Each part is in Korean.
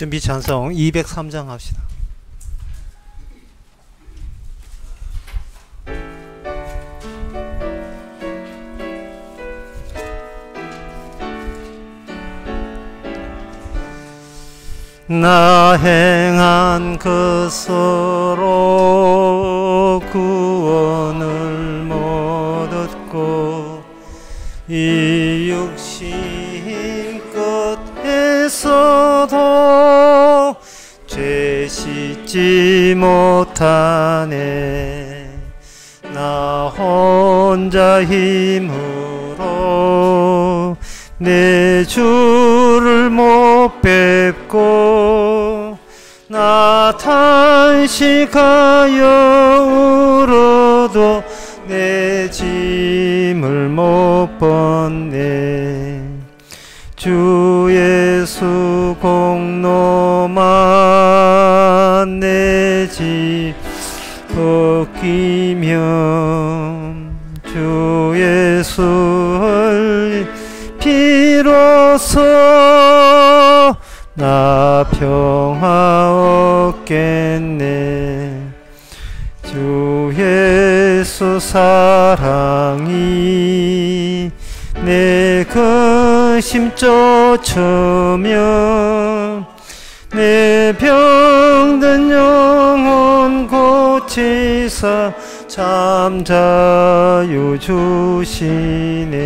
준비 찬송 203장 합시다. 나 행한 것으로 구원을 못 얻고 이 육신 끝에서도 죄 씻지 못하네. 나 혼자 힘으로 내 주를 못 뵙고 나 탄식하여 울어도 내 짐을 못 벗네. 주 예수 공로만 내 짐 벗기면 주 예수를 비로소 나 평화 얻겠네. 주 예수 사랑이 내 근심 쫓으며 내 병든 영혼 고치사 참 자유 주시네.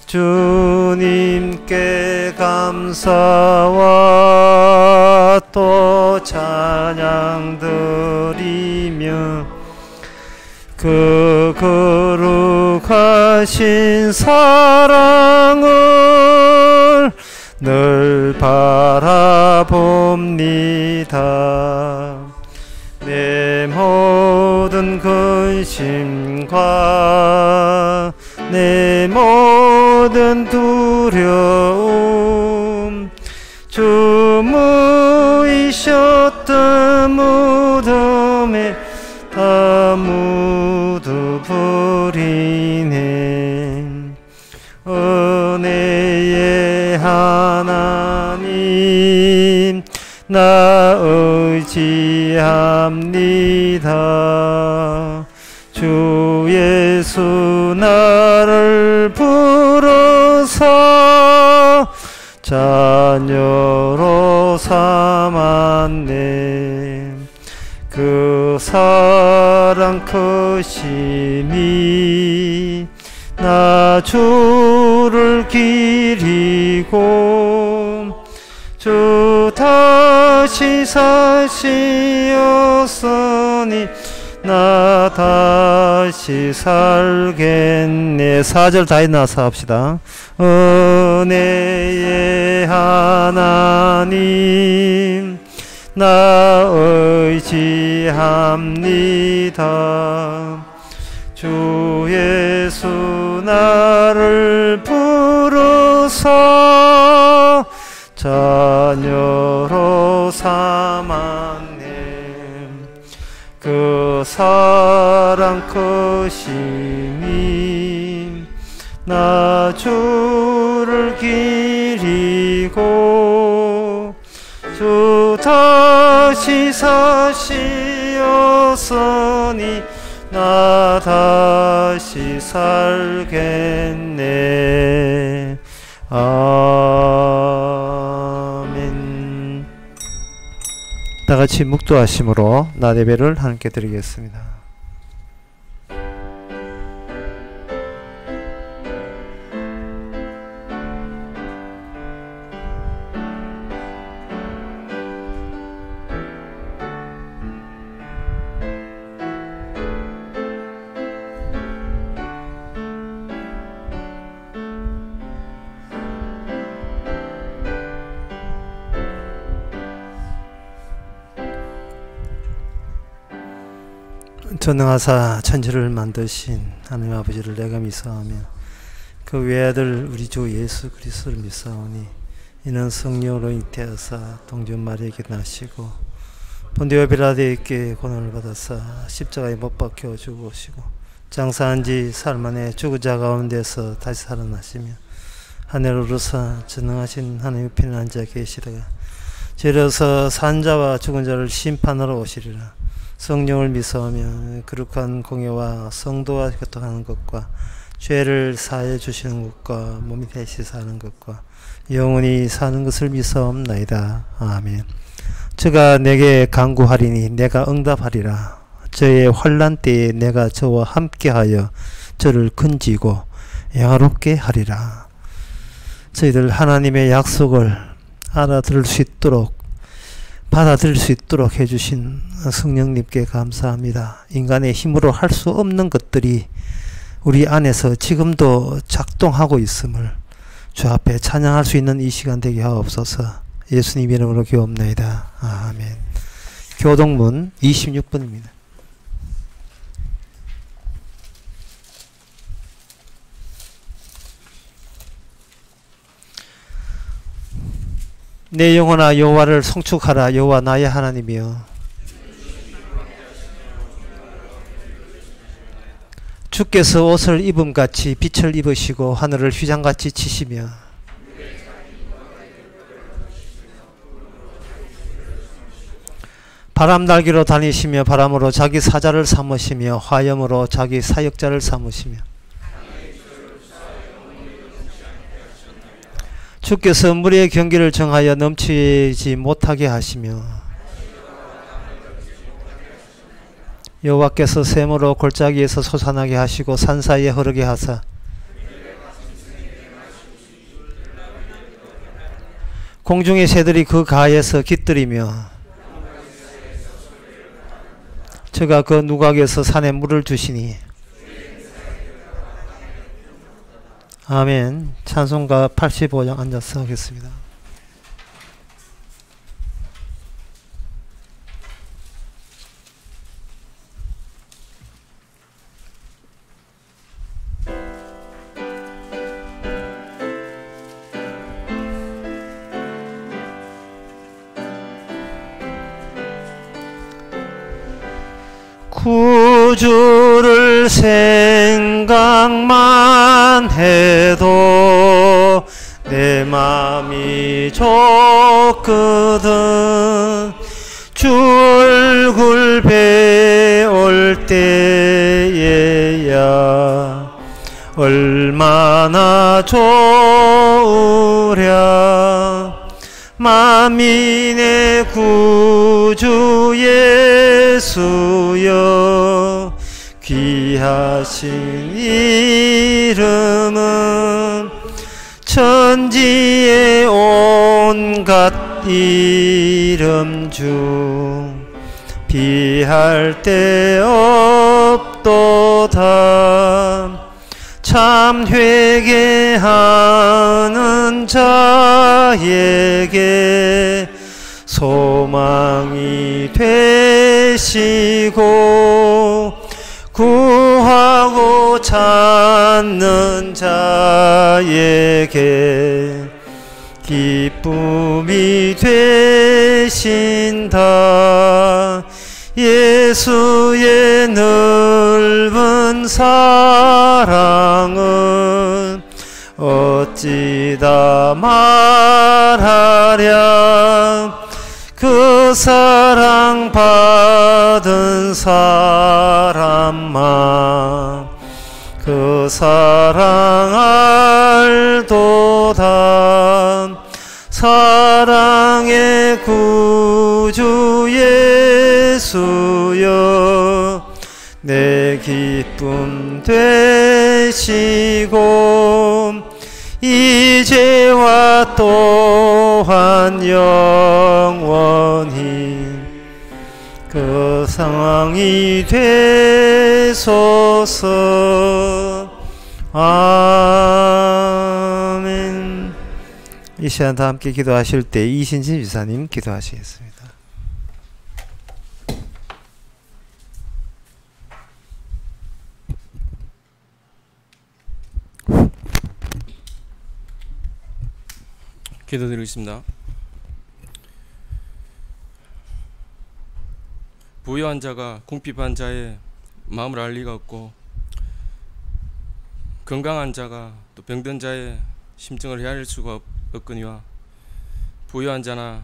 주님께 감사와 또 찬양 드리며 그 거룩하신 사랑을 늘 바라봅니다. 내 모든 근심과 내 모든 두려움 주 묻으셨던 무덤에 다 묻어버리네. 은혜의 하나님 나 의지합니다. 주 예수 나를 부르사 자녀로 삼았네. 그 사랑 크심이 나 주를 기리고 주 다시 사시었으니 나 다시 살겠네. 4절 다 있나서 합시다. 은혜의 하나님 나 의지합니다. 주 예수 나를 부르사 자녀로 삼았네. 그 사랑 크심이 나 주를 기리고 주 다시 사시었으니 나 다시 살겠네. 아멘. 다같이 묵도하심으로 나 예배를 함께 드리겠습니다. 전능하사 천지를 만드신 하나님 아버지를 내가 믿사오며 그 외아들 우리 주 예수 그리스도를 믿사오니 이는 성령으로 잉태하사 동전 마리아에게 나시고 본디오 빌라도에게 고난을 받아사 십자가에 못 박혀 죽으시고 장사한 지 사흘 만에 죽은 자 가운데서 다시 살아나시며 하늘 오르사 전능하신 하나님 옆에 앉아 계시다가 저려서 산자와 죽은 자를 심판하러 오시리라. 성령을 미소하며 거룩한 공예와 성도와 교통하는 것과 죄를 사해 주시는 것과 몸이 대시 사는 것과 영원히 사는 것을 미소하옵나이다. 아멘. 저가 내게 간구하리니 내가 응답하리라. 저의 환난 때에 내가 저와 함께하여 저를 건지고 영화롭게 하리라. 저희들 하나님의 약속을 알아들을 수 있도록 받아들일 수 있도록 해주신 성령님께 감사합니다. 인간의 힘으로 할 수 없는 것들이 우리 안에서 지금도 작동하고 있음을 주 앞에 찬양할 수 있는 이 시간 되게 하옵소서. 예수님 이름으로 기도옵나이다. 아멘. 교동문 26번입니다. 내 영혼아 여호와를 송축하라. 여호와 나의 하나님이여 주께서 옷을 입음같이 빛을 입으시고 하늘을 휘장같이 치시며 바람 날개로 다니시며 바람으로 자기 사자를 삼으시며 화염으로 자기 사역자를 삼으시며 주께서 물의 경기를 정하여 넘치지 못하게 하시며 여호와께서 샘으로 골짜기에서 솟아나게 하시고 산 사이에 흐르게 하사 공중의 새들이 그 가에서 깃들이며 저가 그 누각에서 산에 물을 주시니 아멘. 찬송가 85장 앉아서 하겠습니다. 구주를 생각만 해도 내 맘이 좋거든. 주 얼굴 배울 때에야 얼마나 좋으랴. 만민의 구주 예수여 귀하신 이름은 천지의 온갖 이름 중 비할 데 없도다. 참 회개하는 자에게 소망이 되시고 구하고 찾는 자에게 기쁨이 되신다. 예수의 넓은 사랑은 어찌다 말하랴. 그 사랑 받은 사람만 그 사랑 알도다. 사랑의 구주 예수여 내 기쁨 되시고 이제와 또한 영원히 그 상황이 되소서. 아멘. 이 시간 다 함께 기도하실 때 이신진 지사님 기도하시겠습니다. 기도드리겠습니다. 부유한 자가 궁핍한 자의 마음을 알 리가 없고 건강한 자가 또 병든 자의 심정을 헤아릴 수가 없거니와 부유한 자나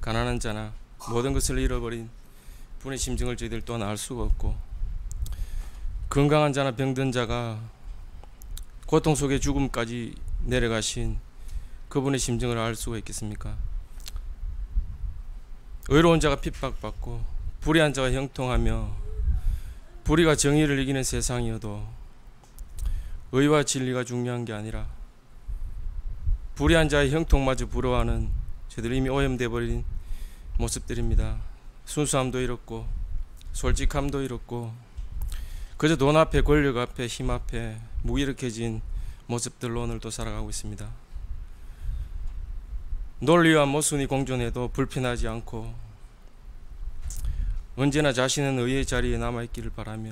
가난한 자나 모든 것을 잃어버린 분의 심정을 저희들 또한 알 수가 없고, 건강한 자나 병든 자가 고통 속에 죽음까지 내려가신 그분의 심정을 알 수가 있겠습니까? 의로운 자가 핍박받고 불의한 자가 형통하며 불의가 정의를 이기는 세상이어도 의와 진리가 중요한 게 아니라 불의한 자의 형통마저 부러워하는 저들 이미 오염되어 버린 모습들입니다. 순수함도 잃었고 솔직함도 잃었고 그저 돈 앞에 권력 앞에 힘 앞에 무기력해진 모습들로 오늘도 살아가고 있습니다. 논리와 모순이 공존해도 불편하지 않고 언제나 자신은 의의 자리에 남아있기를 바라며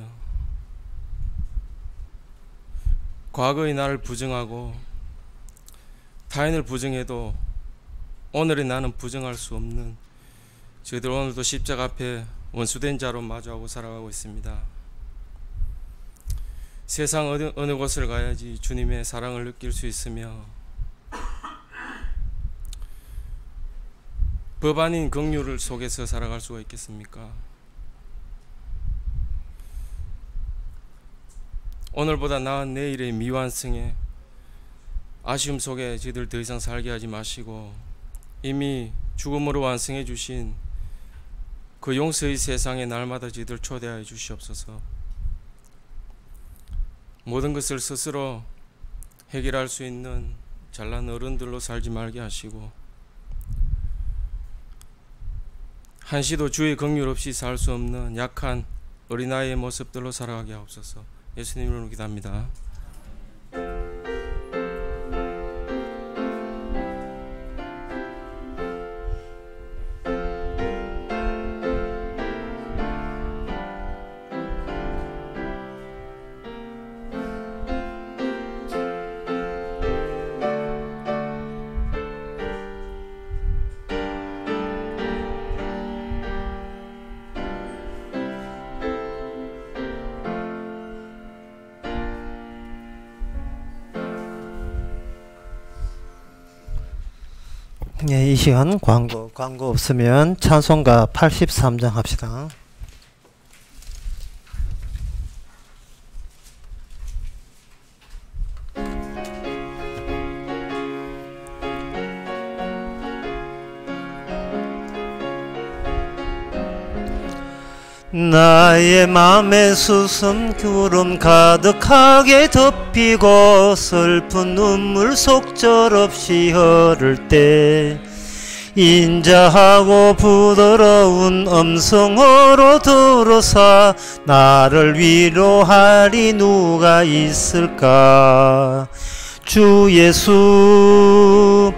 과거의 나를 부정하고 타인을 부정해도 오늘의 나는 부정할 수 없는 저희들 오늘도 십자가 앞에 원수된 자로 마주하고 살아가고 있습니다. 세상 어느 곳을 가야지 주님의 사랑을 느낄 수 있으며 법 아닌 긍휼을 속에서 살아갈 수가 있겠습니까? 오늘보다 나은 내일의 미완성에 아쉬움 속에 저희들 더 이상 살게 하지 마시고 이미 죽음으로 완성해 주신 그 용서의 세상에 날마다 저희들 초대하여 주시옵소서. 모든 것을 스스로 해결할 수 있는 잘난 어른들로 살지 말게 하시고 한시도 주의 긍휼 없이 살 수 없는 약한 어린아이의 모습들로 살아가게 하옵소서. 예수님 이름으로 기도합니다. 이 시간 광고 없으면 찬송가 83장 합시다. 나의 맘에 수숨 구름 가득하게 덮이고 슬픈 눈물 속절없이 흐를 때 인자하고 부드러운 음성으로 들어서 나를 위로하리 누가 있을까? 주 예수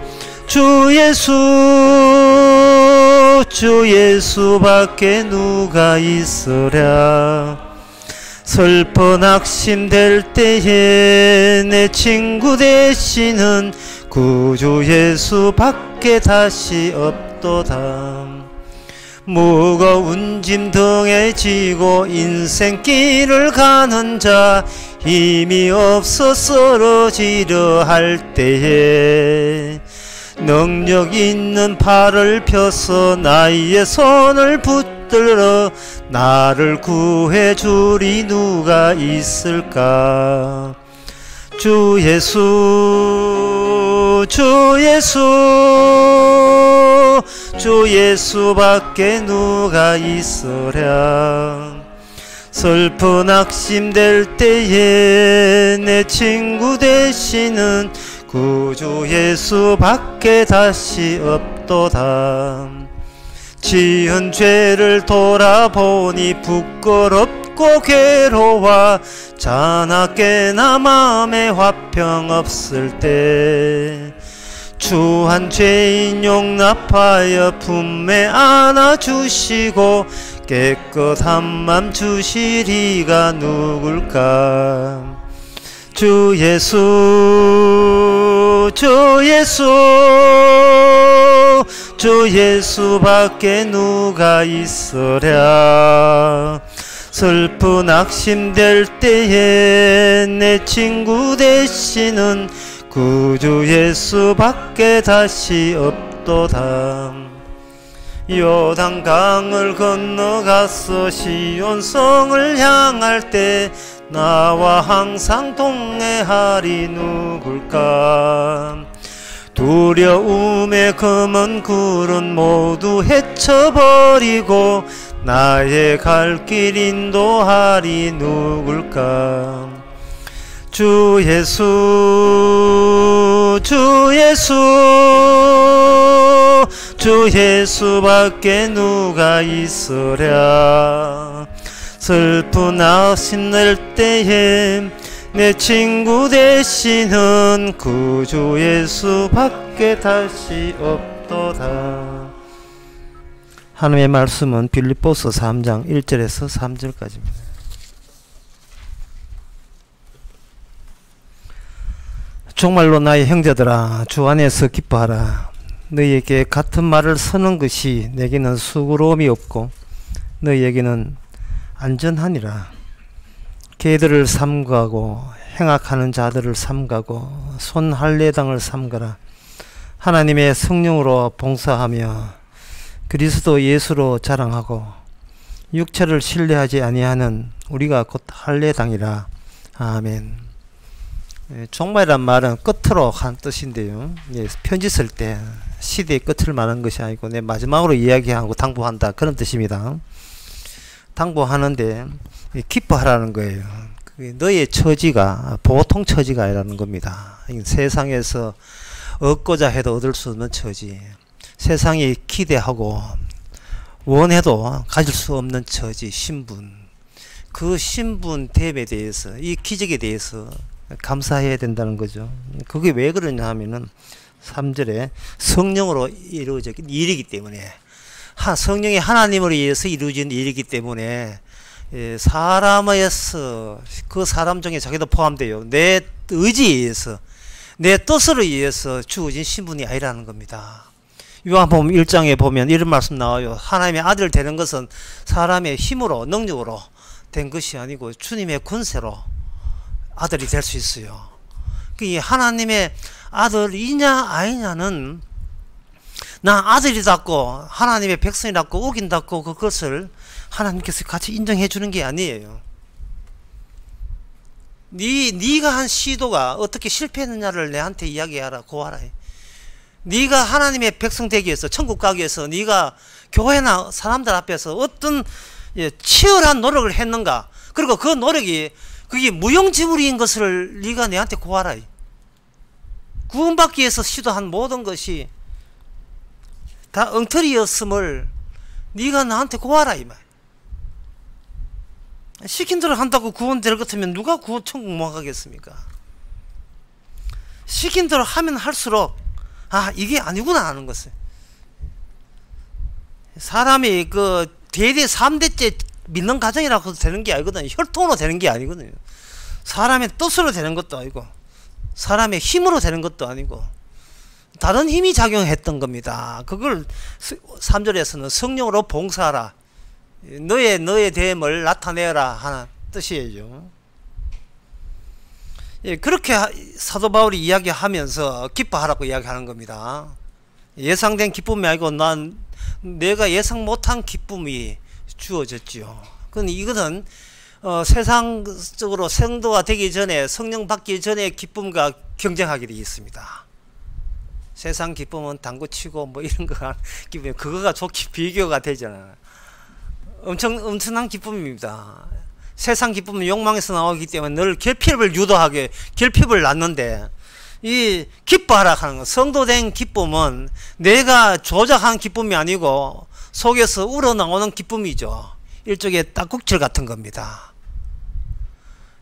주 예수밖에 누가 있으랴. 슬픈 낙심될 때에 내 친구 되시는 구주 예수밖에 다시 없도다. 무거운 짐 등에 지고 인생길을 가는 자 힘이 없어 쓰러지려 할 때에 능력 있는 팔을 펴서 나의 손을 붙들어 나를 구해주리 누가 있을까? 주 예수밖에 누가 있으랴. 슬픈 낙심될 때에 내 친구 되시는 구주 예수밖에 다시 없도다. 지은 죄를 돌아보니 부끄럽고 괴로워 자나깨나 마음에 화평 없을 때 추한 죄인 용납하여 품에 안아주시고 깨끗한 맘 주시리가 누굴까? 주 예수밖에 누가 있으랴. 슬픈 낙심될 때에 내 친구 되시는 구주 예수밖에 다시 없도다. 요단강을 건너가서 시온성을 향할 때 나와 항상 동행하리 누굴까. 두려움의 검은 굴은 모두 헤쳐버리고 나의 갈 길 인도하리 누굴까. 주 예수 주 예수 주 예수밖에 누가 있으랴. 슬픈 아심 낼 때에 내 친구 되시는 구주 예수밖에 다시 없도다. 하나님의 말씀은 빌립보서 3장 1절에서 3절까지입니다. 정말로 나의 형제들아, 주 안에서 기뻐하라. 너희에게 같은 말을 쓰는 것이 내게는 수고로움이 없고 너희에게는 안전하니라. 개들을 삼가고 행악하는 자들을 삼가고 손할례당을 삼가라. 하나님의 성령으로 봉사하며 그리스도 예수로 자랑하고 육체를 신뢰하지 아니하는 우리가 곧 할례당이라. 아멘. 종말이란 말은 끝으로 한 뜻인데요. 편지 쓸 때 시대의 끝을 말하는 것이 아니고 내 마지막으로 이야기하고 당부한다, 그런 뜻입니다. 당부하는데 기뻐하라는 거예요. 너의 처지가 보통 처지가 아니라는 겁니다. 세상에서 얻고자 해도 얻을 수 없는 처지, 세상이 기대하고 원해도 가질 수 없는 처지, 신분, 그 신분됨에 대해서, 이 기적에 대해서 감사해야 된다는 거죠. 그게 왜 그러냐 하면은 3절에 성령으로 이루어진 일이기 때문에, 성령이 하나님으로 의해서 이루어진 일이기 때문에 사람에서, 그 사람 중에 자기도 포함돼요. 내 의지에 의해서, 내 뜻으로 의해서 주어진 신분이 아니라는 겁니다. 요한복음 1장에 보면 이런 말씀 나와요. 하나님의 아들 되는 것은 사람의 힘으로, 능력으로 된 것이 아니고 주님의 권세로 아들이 될 수 있어요. 이 하나님의 아들이냐 아니냐는 나 아들이답고 하나님의 백성이답고 우긴답고 그것을 하나님께서 같이 인정해 주는 게 아니에요. 네가 한 시도가 어떻게 실패했느냐를 내한테 이야기하라, 고하라. 네가 하나님의 백성 되기 위해서, 천국 가기 위해서 네가 교회나 사람들 앞에서 어떤 치열한 노력을 했는가, 그리고 그 노력이 그게 무용지물인 것을 네가 내한테 고하라. 구원받기 위해서 시도한 모든 것이 다 엉터리였음을 네가 나한테 고하라 이 말. 시킨 대로 한다고 구원될 것 같으면 누가 구원 천국 못 가겠습니까? 시킨 대로 하면 할수록 이게 아니구나 하는 것을. 사람이 그 대대 3대째 믿는 가정이라고 되는 게 아니거든요. 혈통으로 되는 게 아니거든요. 사람의 뜻으로 되는 것도 아니고 사람의 힘으로 되는 것도 아니고 다른 힘이 작용했던 겁니다. 그걸 3절에서는 성령으로 봉사하라, 너의 대임을 나타내라 하는 뜻이에요. 그렇게 사도 바울이 이야기하면서 기뻐하라고 이야기하는 겁니다. 예상된 기쁨이 아니고 내가 예상 못한 기쁨이 주어졌지요. 그건 이것은 세상적으로 성도가 되기 전에, 성령 받기 전에 기쁨과 경쟁하게 되어 있습니다. 세상 기쁨은 당구치고 뭐 이런 거 기쁨이, 그거가 좋게 비교가 되잖아요. 엄청난 기쁨입니다. 세상 기쁨은 욕망에서 나오기 때문에 늘 결핍을 유도하게, 결핍을 낳는데, 이 기뻐하라 하는 거, 성도된 기쁨은 내가 조작한 기쁨이 아니고 속에서 우러나오는 기쁨이죠. 일종의 딱국질 같은 겁니다.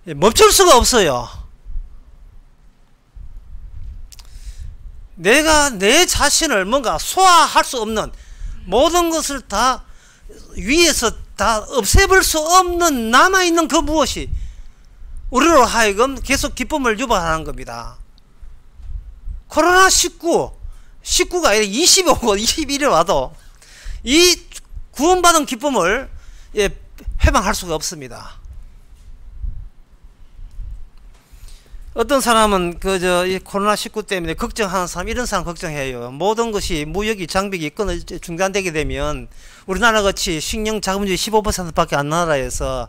멈출 수가 없어요. 내가 내 자신을 뭔가 소화할 수 없는 모든 것을 다 위에서 다 없애볼 수 없는 남아있는 그 무엇이 우리로 하여금 계속 기쁨을 유발하는 겁니다. 코로나19가 아니라 20이 오고 21이 와도 이 구원받은 기쁨을 회방할 수가 없습니다. 어떤 사람은 이 코로나19 때문에 걱정하는 사람, 이런 사람 걱정해요. 모든 것이 무역이 장벽이 중단되게 되면 우리나라 같이 식량 자금률이 15%밖에 안 나라에서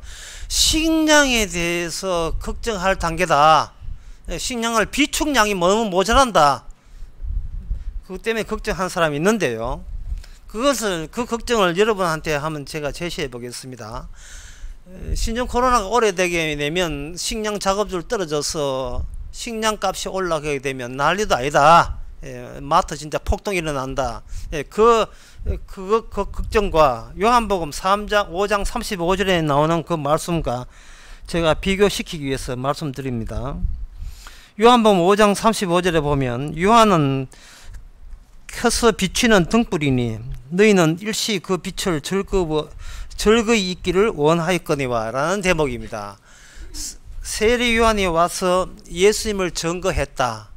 식량에 대해서 걱정할 단계다. 식량을 비축량이 너무 모자란다. 그것 때문에 걱정하는 사람이 있는데요. 그 걱정을 여러분한테 한번 제가 제시해 보겠습니다. 신종 코로나가 오래되게 되면 식량 작업률 떨어져서 식량 값이 올라가게 되면 난리도 아니다. 마트 진짜 폭동이 일어난다. 그 걱정과 요한복음 3장 5장 35절에 나오는 그 말씀과 제가 비교시키기 위해서 말씀드립니다. 요한복음 5장 35절에 보면 요한은 켜서 비추는 등불이니 너희는 일시 그 빛을 즐거이 있기를 원하였거니와 라는 대목입니다. 세례 요한이 와서 예수님을 증거했다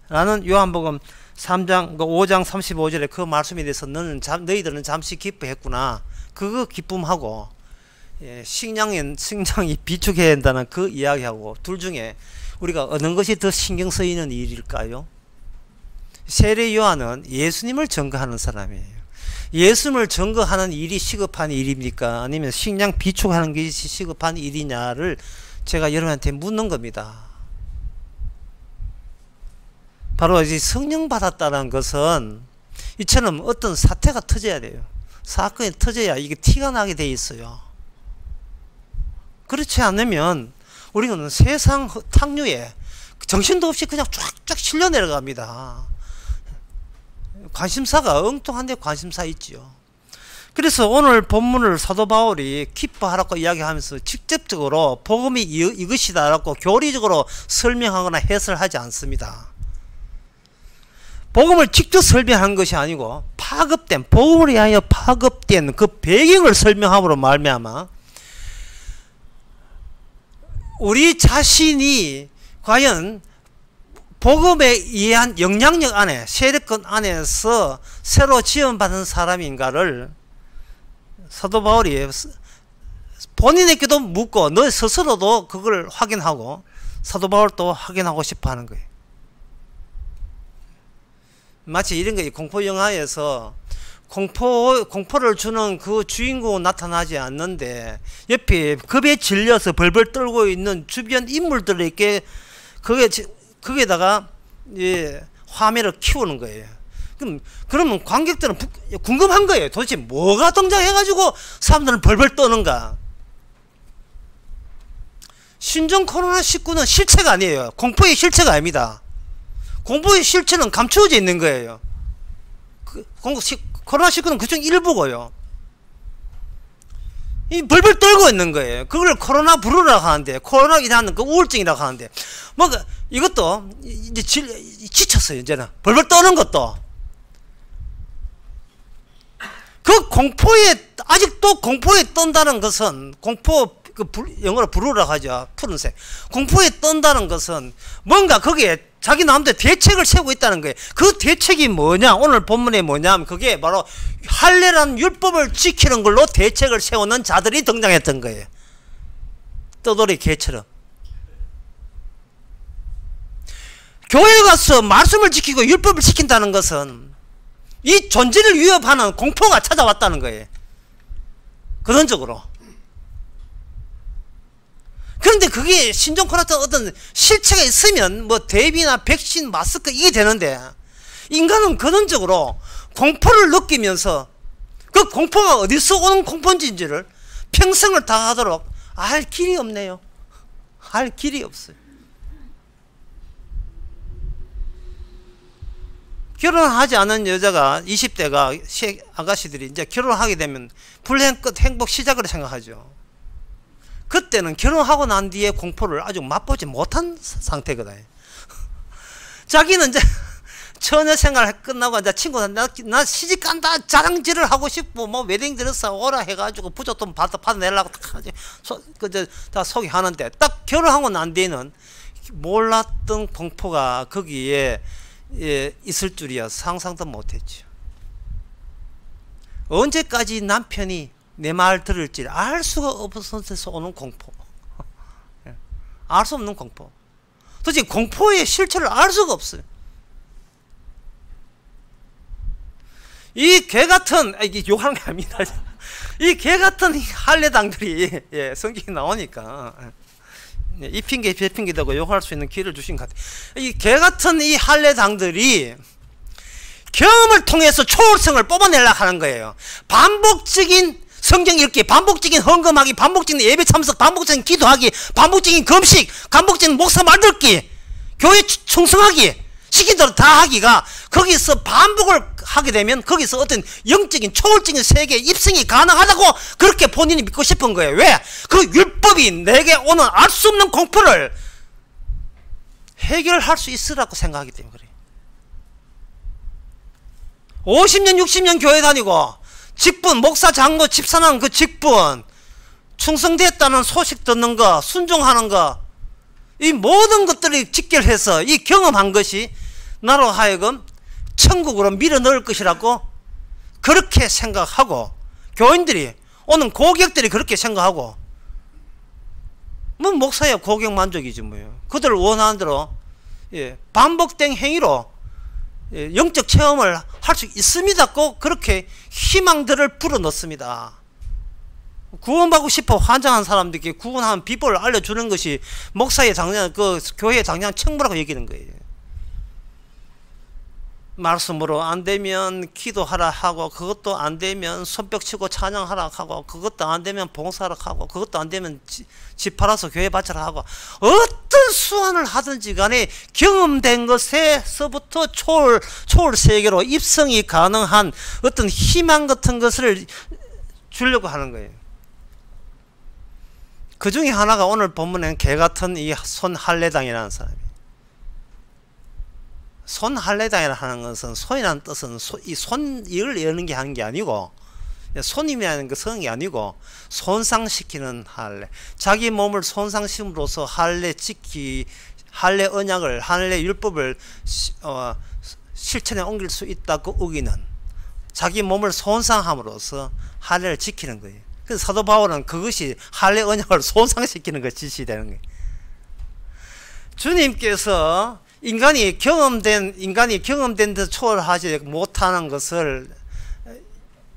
라는 요한복음 3장 5장 35절에 그 말씀에 대해서 너희들은 잠시 기뻐했구나. 그거 기쁨하고 식량이 비축해야 한다는 그 이야기하고 둘 중에 우리가 어느 것이 더 신경 쓰이는 일일까요? 세례 요한은 예수님을 증거하는 사람이에요. 예수님을 증거하는 일이 시급한 일입니까? 아니면 식량 비축하는 것이 시급한 일이냐를 제가 여러분한테 묻는 겁니다. 바로 이제 성령 받았다는 것은 이처럼 어떤 사태가 터져야 돼요. 사건이 터져야 이게 티가 나게 돼 있어요. 그렇지 않으면 우리는 세상 탕류에 정신도 없이 그냥 쫙쫙 실려 내려갑니다. 관심사가 엉뚱한데 관심사 있지요. 그래서 오늘 본문을 사도 바울이 기뻐하라고 이야기하면서 직접적으로 복음이 이것이다 라고 교리적으로 설명하거나 해설하지 않습니다. 복음을 직접 설명한 것이 아니고 파급된, 복음을 위하여 파급된 그 배경을 설명함으로 말미암아 우리 자신이 과연 복음에 의한 영향력 안에, 세력권 안에서 새로 지원받은 사람인가를 사도 바울이 본인에게도 묻고 너 스스로도 그걸 확인하고 사도 바울도 확인하고 싶어 하는 거예요. 마치 이런 거예요. 공포 영화에서 공포를 주는 그 주인공은 나타나지 않는데 옆에 겁에 질려서 벌벌 떨고 있는 주변 인물들에게 거기에다가 화면을 키우는 거예요. 그러면 관객들은 궁금한 거예요. 도대체 뭐가 등장해가지고 사람들은 벌벌 떠는가? 신종 코로나19는 실체가 아니에요. 공포의 실체가 아닙니다. 공포의 실체는 감추어져 있는 거예요. 코로나19는 그중 일부고요. 이 벌벌 떨고 있는 거예요. 그걸 코로나 브루라고 하는데, 코로나이라는 그 우울증이라고 하는데, 이것도 이제 지쳤어요. 이제는 벌벌 떠는 것도. 그 공포에 아직도 공포에 떤다는 것은 영어로 브루라고 하죠. 푸른색. 공포에 떤다는 것은 뭔가 거기에 자기 나름대로 대책을 세우고 있다는 거예요. 그 대책이 뭐냐? 오늘 본문에 뭐냐면 그게 바로 할례라는 율법을 지키는 걸로 대책을 세우는 자들이 등장했던 거예요. 떠돌이 개처럼. 교회에 가서 말씀을 지키고 율법을 지킨다는 것은 이 존재를 위협하는 공포가 찾아왔다는 거예요. 근원적으로. 그런데 그게 신종 코로나 어떤 실체가 있으면 대비나 백신, 마스크 이게 되는데 인간은 근원적으로 공포를 느끼면서 그 공포가 어디서 오는 공포인지를 평생을 다하도록 알 길이 없네요. 알 길이 없어요. 결혼하지 않은 여자가 20대가 아가씨들이 이제 결혼하게 되면 불행 끝 행복 시작으로 생각하죠. 그때는 결혼하고 난 뒤에 공포를 아직 맛보지 못한 상태거든. 자기는 이제 처녀 생활 끝나고 이제 친구들 나 시집 간다 자랑질을 하고 싶고 웨딩 드레스 오라 해가지고 부족돈 받아내려고 다 소개하는데 딱 결혼하고 난 뒤에는 몰랐던 공포가 거기에 있을 줄이야 상상도 못했죠. 언제까지 남편이 내 말 들을지 알 수가 없어서 오는 공포. 알 수 없는 공포. 도대체 공포의 실체를 알 수가 없어요. 이 개같은, 이게 욕하는 게 아닙니다. 이 개같은 할례당들이, 예, 성경에 나오니까 이 핑계 저 핑계 대고 욕할 수 있는 기회를 주신 것 같아요. 이 개같은 이 할례당들이 경험을 통해서 초월성을 뽑아내려고 하는 거예요. 반복적인 성경 읽기, 반복적인 헌금하기, 반복적인 예배 참석, 반복적인 기도하기, 반복적인 금식, 반복적인 목사 말 듣기, 교회 충성하기, 시킨 대로 다 하기가, 거기서 반복을 하게 되면 거기서 어떤 영적인 초월적인 세계에 입성이 가능하다고 그렇게 본인이 믿고 싶은 거예요. 왜? 그 율법이 내게 오는 알 수 없는 공포를 해결할 수 있으라고 생각하기 때문에 그래요. 50년 60년 교회 다니고 직분, 목사, 장로, 집사는 그 직분, 충성됐다는 소식 듣는 거, 순종하는 거, 이 모든 것들이 직결해서 이 경험한 것이 나로 하여금 천국으로 밀어 넣을 것이라고 그렇게 생각하고, 교인들이, 오는 고객들이 그렇게 생각하고, 뭐 목사야 고객 만족이지 뭐예요. 그들 원하는 대로, 예, 반복된 행위로, 예, 영적 체험을 할 수 있습니다고 그렇게 희망들을 불어넣습니다. 구원받고 싶어 환장한 사람들에게 구원하는 비법을 알려주는 것이 목사의 당장, 그 교회의 당장 책무라고 얘기하는 거예요. 말씀으로 안 되면 기도하라 하고, 그것도 안 되면 손뼉 치고 찬양하라 하고, 그것도 안 되면 봉사하라 하고, 그것도 안 되면 집 팔아서 교회 바쳐라 하고, 어떤 수완을 하든지 간에 경험된 것에서부터 초월 세계로 입성이 가능한 어떤 희망 같은 것을 주려고 하는 거예요. 그 중에 하나가 오늘 본문에는 개같은 이 손할례당이라는 사람이에요. 손할례당이라 하는 것은, 손이라는 뜻은 이를 여는 게 하는 게 아니고, 손님이라는 그 성이 아니고 손상시키는 할례, 자기 몸을 손상심으로써 할례 언약을, 할례 율법을 실천에 옮길 수 있다고 우기는, 자기 몸을 손상함으로써 할례를 지키는 거예요. 그래서 사도 바울은 그것이 할례 언약을 손상시키는 것이 지시되는 거예요. 주님께서 인간이 경험된 듯 초월하지 못하는 것을,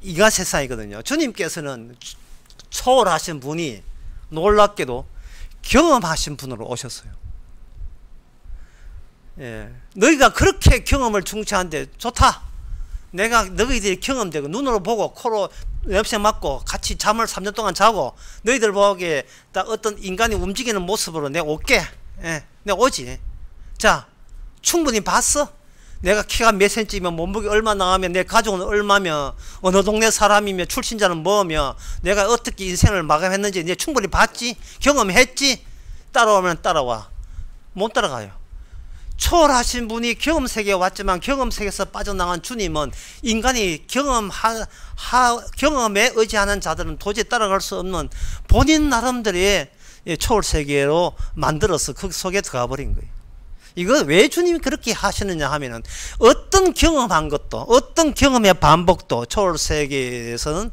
이가 세상이거든요. 주님께서는 초월하신 분이 놀랍게도 경험하신 분으로 오셨어요. 예, 너희가 그렇게 경험을 중시하는데 좋다. 내가 너희들이 경험되고 눈으로 보고 코로 냄새 맡고 같이 잠을 3년 동안 자고 너희들 보기에 딱 어떤 인간이 움직이는 모습으로 내가 올게. 예, 내가 오지. 자, 충분히 봤어? 내가 키가 몇 센치면, 몸무게 얼마 나가면, 내 가족은 얼마며, 어느 동네 사람이며, 출신자는 뭐며, 내가 어떻게 인생을 마감했는지 내가 충분히 봤지? 경험했지? 따라오면 따라와. 못 따라가요. 초월하신 분이 경험세계에 왔지만 경험세계에서 빠져나간 주님은 인간이 경험에 의지하는 자들은 도저히 따라갈 수 없는 본인 나름대로의 초월세계로 만들어서 그 속에 들어가 버린 거예요. 이거 왜 주님이 그렇게 하시느냐 하면은, 어떤 경험한 것도, 어떤 경험의 반복도 초월세계에서는,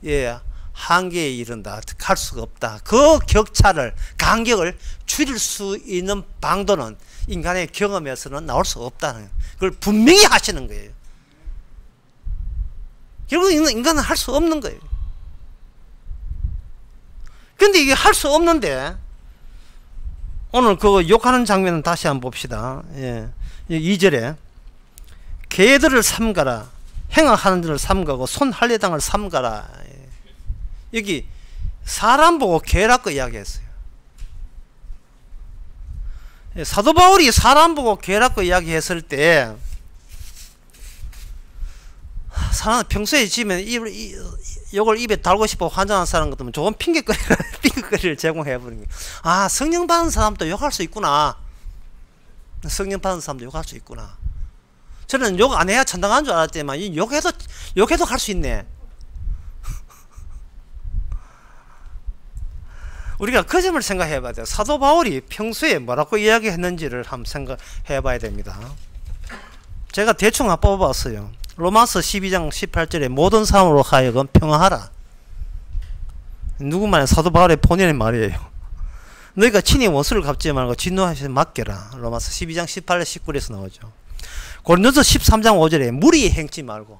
예, 한계에 이른다, 할 수가 없다. 그 격차를, 간격을 줄일 수 있는 방도는 인간의 경험에서는 나올 수가 없다는, 그걸 분명히 하시는 거예요. 결국 인간은 할 수 없는 거예요. 근데 이게 할 수 없는데, 오늘 그 욕하는 장면은 다시 한번 봅시다. 예. 2절에 개들을 삼가라, 행하는 자를 삼가고 손할례당을 삼가라. 예. 여기 사람 보고 개라고 이야기했어요. 예. 사도 바울이 사람 보고 개라고 이야기했을 때, 사람 평소에 지면 욕을 입에 달고 싶어 환장한 사람 같으면 좋은 핑계거리를 제공해버리는 거예요. 아, 성령 받은 사람도 욕할 수 있구나. 성령 받은 사람도 욕할 수 있구나. 저는 욕 안 해야 천당한 줄 알았지만, 욕해도 할 수 있네. 우리가 그 점을 생각해 봐야 돼요. 사도 바울이 평소에 뭐라고 이야기했는지를 한번 생각해 봐야 됩니다. 제가 대충 뽑아봤어요. 로마서 12장 18절에 모든 사람으로 하여금 평화하라. 누구만의 사도 바울의 본인의 말이에요. 너희가 친히 원수를 갚지 말고 진노하시는 맡겨라. 로마서 12장 18절 19절에서 나오죠. 고린도서 13장 5절에 무리 행치 말고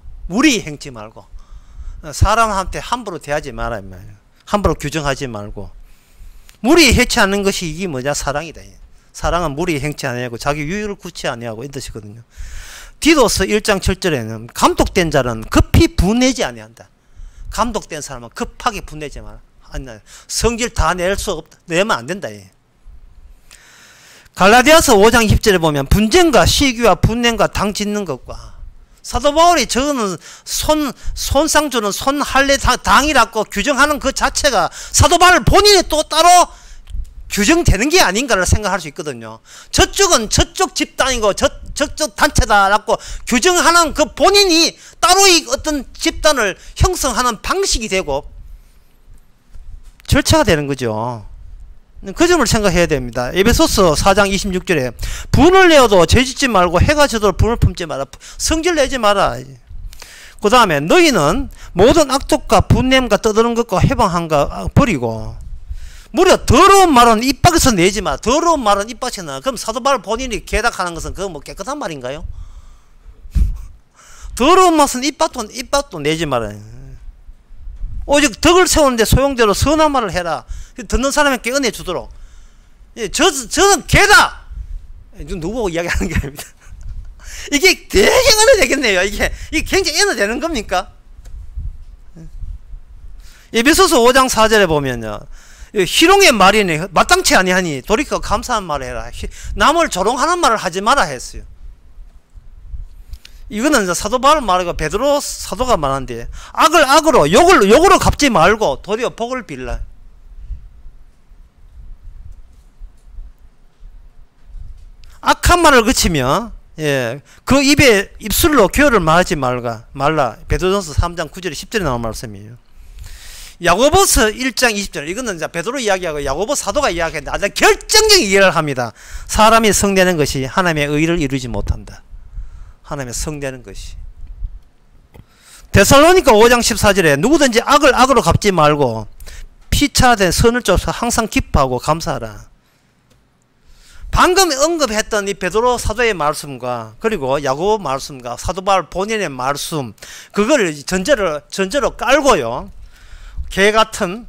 사람한테 함부로 대하지 마라. 함부로 규정하지 말고 무리 행치 않는 것이 이게 뭐냐? 사랑이다. 사랑은 무리 행치 아니하고 자기 유익을 구치 아니하고 이 뜻이거든요. 디도서 1장 7절에는 감독된 자는 급히 분내지 아니한다. 감독된 사람은 급하게 분내지 마라. 성질 다 낼 수 없다. 내면 안 된다. 갈라디아서 5장 10절에 보면 분쟁과 시기와 분냄과 당 짓는 것과 사도 바울이 저거는 손상 주는 손할례 당이라고 규정하는 그 자체가 사도 바울 본인이 또 따로 규정되는 게 아닌가를 생각할 수 있거든요. 저쪽은 저쪽 집단이고 저쪽 단체다라고 규정하는 그 본인이 따로 어떤 집단을 형성하는 방식이 되고 절차가 되는 거죠. 그 점을 생각해야 됩니다. 에베소서 4장 26절에 분을 내어도 죄짓지 말고 해가 저도록 분을 품지 마라. 성질 내지 마라. 그 다음에 너희는 모든 악독과 분냄과 떠드는 것과 해방한가 버리고 무려 더러운 말은 입 밖에서 내지 마. 더러운 말은 입 밖에서 나. 그럼 사도 바울 본인이 개닥하는 것은 그거 뭐 깨끗한 말인가요? 더러운 맛은 입 밖도 내지 마라. 오직 덕을 세우는데 소용대로 선한 말을 해라. 듣는 사람에게 은혜 주도록. 저는 개다. 누구보고 이야기하는 게 아닙니다. 이게 되게 은혜 되겠네요. 이게 굉장히 은혜 되는 겁니까? 에베소서 5장 4절에 보면요. 희롱의 말이니 마땅치 아니하니 돌이켜 감사한 말을 해라. 남을 조롱하는 말을 하지 마라 했어요. 이거는 사도 바울 말이고 베드로 사도가 말하는데 악을 악으로 욕으로 갚지 말고 도리어 복을 빌라. 악한 말을 그치며 그 입술로 교열을 말하지 말라. 베드로전서 3장 9절에 10절에 나온 말씀이에요. 야고보서 1장 20절 이거는 이제 베드로 이야기하고 야고보 사도가 이야기했는데 아주 결정적인 이해를 합니다. 사람이 성내는 것이 하나님의 의를 이루지 못한다. 하나님의 성내는 것이. 데살로니가 5장 14절에 누구든지 악을 악으로 갚지 말고 피차된 선을 쫓아 항상 기뻐하고 감사하라. 방금 언급했던 이 베드로 사도의 말씀과 그리고 야고보 말씀과 사도 바울 본인의 말씀 그거를 전제로 깔고요. 개 같은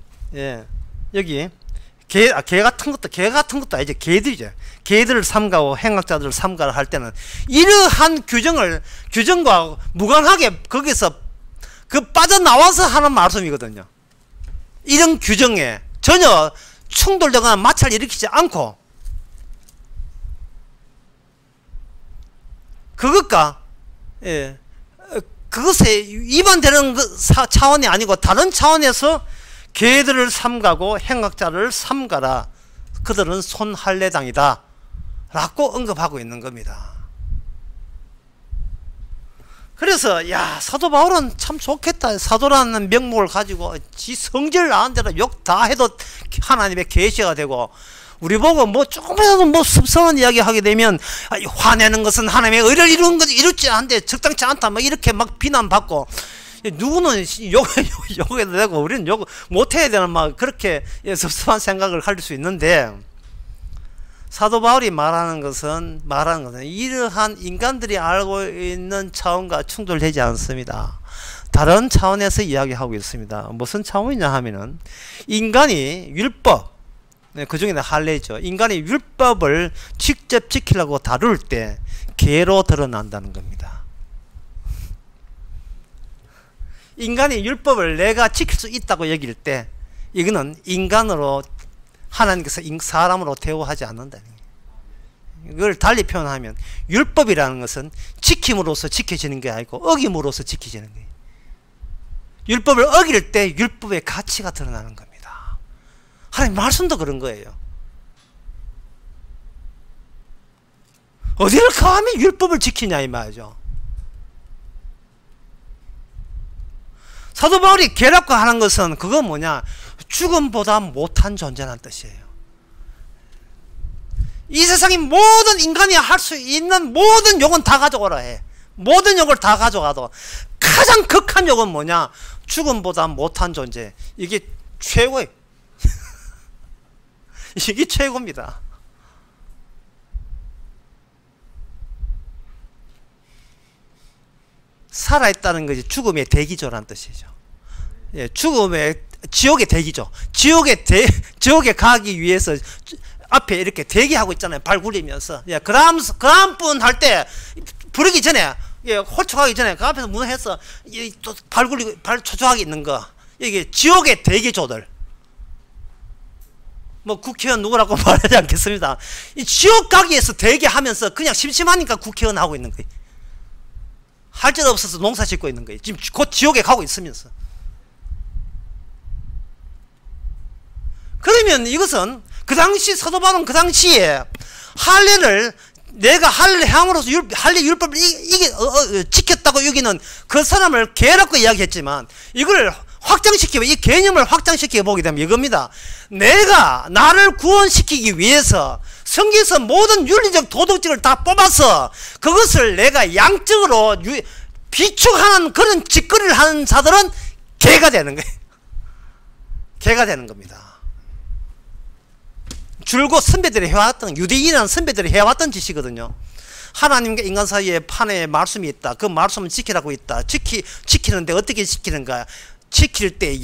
여기 개 같은 것도 아니죠. 개들이죠. 개들을 삼가고 행악자들을 삼가를 할 때는 이러한 규정과 무관하게 거기서 빠져나와서 하는 말씀이거든요. 이런 규정에 전혀 충돌되거나 마찰을 일으키지 않고 그것에 위반되는 차원이 아니고 다른 차원에서 개들을 삼가고 행악자를 삼가라. 그들은 손할례당이다 라고 언급하고 있는 겁니다. 그래서 사도 바울은 참 좋겠다. 사도라는 명목을 가지고 지 성질 나은 대로 욕 다 해도 하나님의 계시가 되고 우리 보고 조금이라도 습성한 이야기 하게 되면 화내는 것은 하나님의 의를 이루는 것이 이루지 않는데 적당치 않다 이렇게 비난받고 누구는 욕해도 되고 우리는 욕 못해야 되는 그렇게 섭섭한 생각을 할 수 있는데 사도 바울이 말하는 것은 이러한 인간들이 알고 있는 차원과 충돌되지 않습니다. 다른 차원에서 이야기하고 있습니다. 무슨 차원이냐 하면은 인간이 율법 그 중에는 할례죠. 인간이 율법을 직접 지키려고 다룰 때 개로 드러난다는 겁니다. 인간이 율법을 내가 지킬 수 있다고 여길 때 이거는 인간으로 하나님께서 사람으로 대우하지 않는다는 거예요. 이걸 달리 표현하면 율법이라는 것은 지킴으로써 지켜지는 게 아니고 어김으로써 지켜지는 거예요. 율법을 어길 때 율법의 가치가 드러나는 겁니다. 하나님 말씀도 그런 거예요. 어디를 감히 율법을 지키냐 이 말이죠. 사도 바울이 개라고 하는 것은 그건 뭐냐? 죽음보다 못한 존재라는 뜻이에요. 이 세상의 모든 인간이 할 수 있는 모든 욕은 다 가져오라 해. 모든 욕을 다 가져가도 가장 극한 욕은 뭐냐? 죽음보다 못한 존재. 이게 최고의 이게 최고입니다. 살아있다는 것이 죽음의 대기조라는 뜻이죠. 예, 죽음의 지옥의 대기죠. 지옥에 가기 위해서 앞에 이렇게 대기하고 있잖아요. 발 굴리면서. 예, 그 다음 분 할 때 부르기 전에, 예, 호촉하기 전에 그 앞에서 문해서 또 발 굴리고 발 초조하게 있는 거. 이게 지옥의 대기조들. 뭐 국회의원 누구라고 말하지 않겠습니다. 이 지옥 가기 위해서 대기하면서 그냥 심심하니까 국회의원 하고 있는 거예요. 할 줄 없어서 농사 짓고 있는 거예요. 지금 곧 지옥에 가고 있으면서. 그러면 이것은 그 당시 사도 바울은 그 당시에 할례를 내가 할례 행함으로써 할례 율법을 지켰다고 여기는 그 사람을 개라고 이야기했지만, 이걸 확장시키면, 이 개념을 확장시켜 보게 되면 이겁니다. 내가 나를 구원시키기 위해서 성경에서 모든 윤리적 도덕적을 다 뽑아서 그것을 내가 양적으로 비축하는 그런 짓거리를 하는 자들은 개가 되는 거예요. 개가 되는 겁니다. 줄곧 선배들이 해왔던, 유대인이라는 선배들이 해왔던 짓이거든요. 하나님과 인간 사이에 판에 말씀이 있다. 그 말씀은 지키라고 있다. 지키는데 어떻게 지키는가? 지킬 때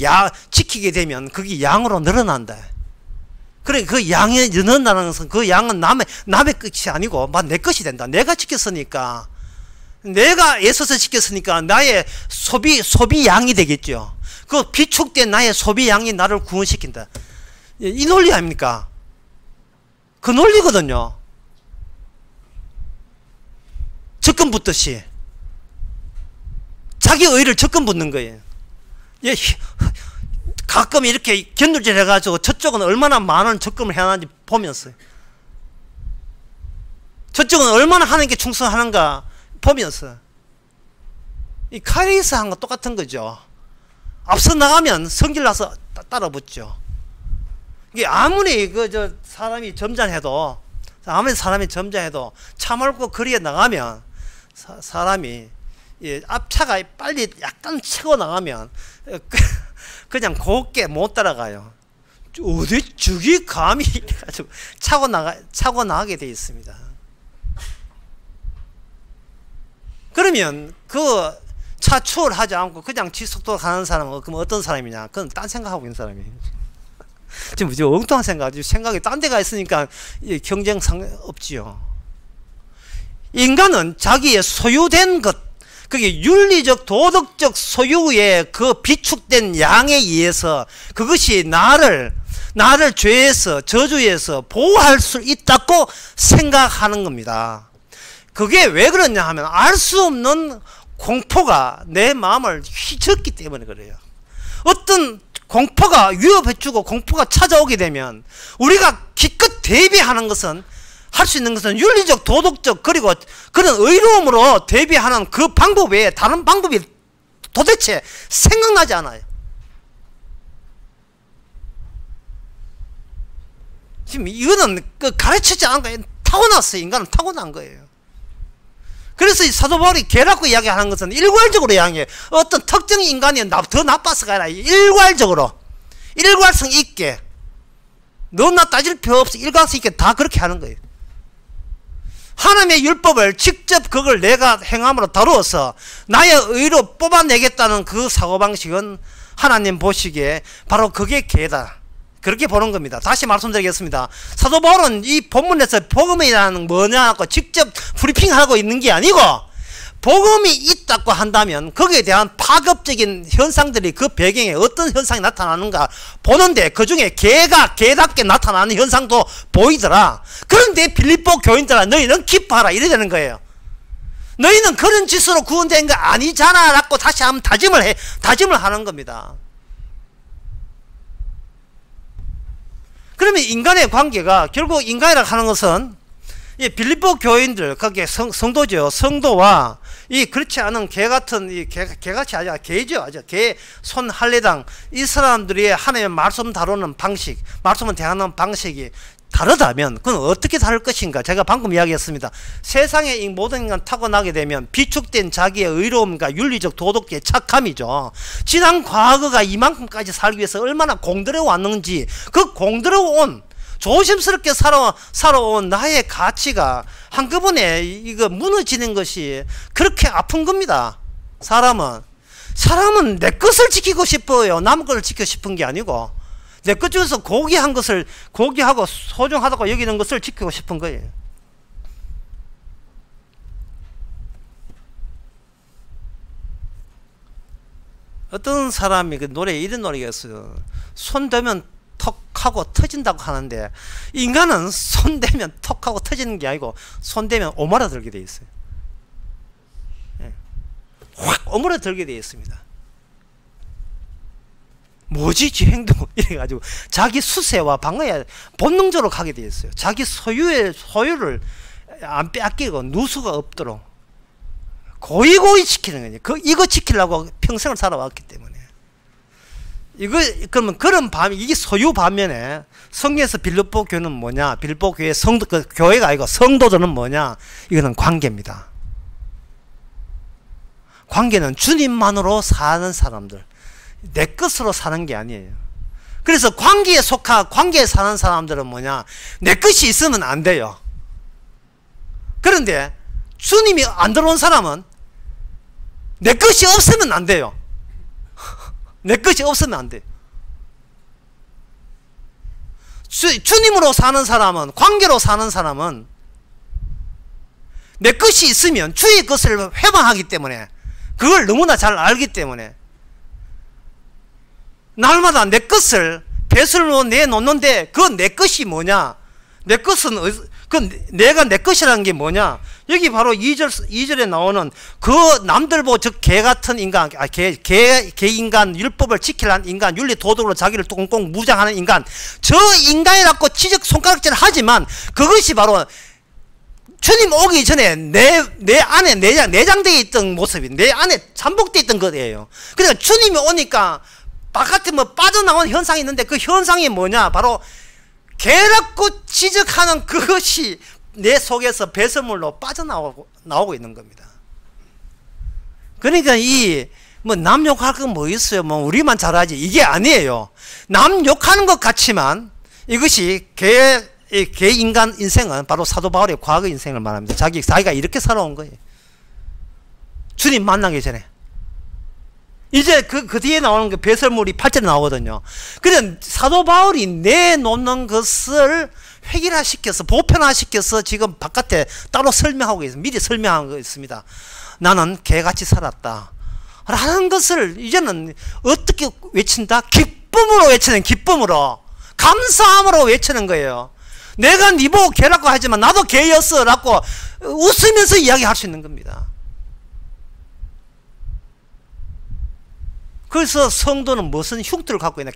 지키게 되면 그게 양으로 늘어난다. 그래, 그 양이 늘어난다는 것은 그 양은 남의 것이 아니고 내 것이 된다. 내가 지켰으니까, 내가 애써서 지켰으니까 나의 소비 양이 되겠죠. 그 비축된 나의 소비 양이 나를 구원시킨다. 이 논리 아닙니까? 그 논리거든요. 적금 붙듯이 자기 의를 적금 붙는 거예요. 예, 가끔 이렇게 견눈질 해가지고 저쪽은 얼마나 많은 적금을 해놨는지 보면서, 저쪽은 얼마나 하는 게 충성하는가 보면서, 이 카레이스 한 거 똑같은 거죠. 앞서 나가면 성질 나서 따라 붙죠. 이게 아무리 사람이 점잖해도, 차 몰고 거리에 나가면 사람이, 예, 앞차가 빨리 약간 치고 나가면 그냥 곱게 못 따라가요. 어디 죽이 감히 가지고 차고 나가게 되어 있습니다. 그러면 그 차 추월하지 않고 그냥 지속도로 가는 사람은 그럼 어떤 사람이냐? 그건 딴 생각하고 있는 사람이에요. 지금 엉뚱한 생각이 딴 데가 있으니까 경쟁상 없지요. 인간은 자기의 소유된 것, 그게 윤리적 도덕적 소유의 그 비축된 양에 의해서 그것이 나를 죄에서, 저주에서 보호할 수 있다고 생각하는 겁니다. 그게 왜 그러냐 하면 알 수 없는 공포가 내 마음을 휘젓기 때문에 그래요. 어떤 공포가 위협해주고 공포가 찾아오게 되면 우리가 기껏 대비하는 것은, 할 수 있는 것은 윤리적, 도덕적, 그리고 그런 의로움으로 대비하는 그 방법 외에 다른 방법이 도대체 생각나지 않아요. 지금 이거는 가르치지 않은 거예요. 타고났어요. 인간은 타고난 거예요. 그래서 이 사도 바울이 개라고 이야기하는 것은 일괄적으로 이야기해요. 어떤 특정 인간이 더 나빠서가 아니라 일괄적으로, 일괄성 있게, 너나 따질 필요 없이 일관성 있게 다 그렇게 하는 거예요. 하나님의 율법을 직접 그걸 내가 행함으로 다루어서 나의 의로 뽑아내겠다는 그 사고방식은 하나님 보시기에 바로 그게 개다. 그렇게 보는 겁니다. 다시 말씀드리겠습니다. 사도 바울은 이 본문에서 복음이라는 뭐냐고 직접 브리핑하고 있는 게 아니고, 복음이 있다고 한다면 거기에 대한 파급적인 현상들이 그 배경에 어떤 현상이 나타나는가 보는데, 그 중에 개가 개답게 나타나는 현상도 보이더라. 그런데 빌립보 교인들아, 너희는 기뻐하라 이래 되는 거예요. 너희는 그런 짓으로 구원된 거 아니잖아 라고 다시 한번 다짐을 하는 겁니다. 그러면 인간의 관계가, 결국 인간이라고 하는 것은 이 빌립보 교인들, 그게 성도죠. 성도와 이 그렇지 않은 개 같은, 이 개같이 아니라 개죠. 개, 손, 할례당, 이 사람들이 하나님의 말씀 다루는 방식, 말씀을 대하는 방식이 다르다면 그건 어떻게 다를 것인가? 제가 방금 이야기했습니다. 세상에 이 모든 인간 타고나게 되면 비축된 자기의 의로움과 윤리적 도덕의 착함이죠. 지난 과거가 이만큼까지 살기 위해서 얼마나 공들여 왔는지, 그 공들여 온 조심스럽게 살아온 나의 가치가 한꺼번에 이거 무너지는 것이 그렇게 아픈 겁니다. 사람은 내 것을 지키고 싶어요. 남 것을 지키고 싶은 게 아니고 내 것 중에서 고귀하고 소중하다고 여기는 것을 지키고 싶은 거예요. 어떤 사람이 그 노래에 이런 노래가 있어요. 손 대면 턱 하고 터진다고 하는데, 인간은 손 대면 턱 하고 터지는 게 아니고 손 대면 오므라들게 돼 있어요. 확 오므라들게 돼 있습니다. 뭐지 지 행동 이래가지고 자기 수세와 방어에 본능적으로 가게 돼 있어요. 자기 소유를 안 빼앗기고 누수가 없도록 고이고이 지키는 거예요. 이거 지키려고 평생을 살아왔기 때문에. 그러면 그런 이게 소유 반면에 성경에서 빌립보 교회는 뭐냐? 빌립보 교회 교회가 아니고 성도들은 뭐냐? 이거는 관계입니다. 관계는 주님만으로 사는 사람들. 내 것으로 사는 게 아니에요. 그래서 관계에 사는 사람들은 뭐냐? 내 것이 있으면 안 돼요. 그런데 주님이 안 들어온 사람은 내 것이 없으면 안 돼요. 내 것이 없으면 안 돼요. 주님으로 사는 사람은, 관계로 사는 사람은 내 것이 있으면 주의 것을 회방하기 때문에, 그걸 너무나 잘 알기 때문에 날마다 내 것을 배설로 내놓는데, 그 내 것이 뭐냐? 내 것은 내가 내 것이라는 게 뭐냐? 여기 바로 2절에 나오는 그 남들 보고 즉 개 같은 인간, 개 인간, 율법을 지키려는 인간, 윤리 도덕으로 자기를 꽁꽁 무장하는 인간, 저 인간이라고 지적 손가락질 하지만 그것이 바로 주님 오기 전에 내 안에 내장되어 있던 모습이, 내 안에 잠복되어 있던 것이에요. 그러니까 주님이 오니까 바깥에 뭐 빠져나온 현상이 있는데, 그 현상이 뭐냐? 바로 개라고 지적하는 그것이 내 속에서 배설물로 빠져나오고 있는 겁니다. 그러니까 남 욕할 건 뭐 있어요? 뭐 우리만 잘하지, 이게 아니에요. 남 욕하는 것 같지만 이것이 개 인간 인생은 바로 사도 바울의 과거 인생을 말합니다. 자기가 이렇게 살아온 거예요. 주님 만나기 전에. 이제 그 뒤에 나오는 그 배설물이 8절에 나오거든요. 그래 사도 바울이 내놓는 것을 획일화시켜서, 보편화시켜서 지금 바깥에 따로 설명하고 있습니다. 미리 설명한 거 있습니다. 나는 개같이 살았다 라는 것을 이제는 어떻게 외친다? 기쁨으로 외치는, 기쁨으로, 감사함으로 외치는 거예요. 내가 네 보고 개라고 하지만 나도 개였어 라고 웃으면서 이야기할 수 있는 겁니다. 그래서 성도는 무슨 흉터를 갖고 있나?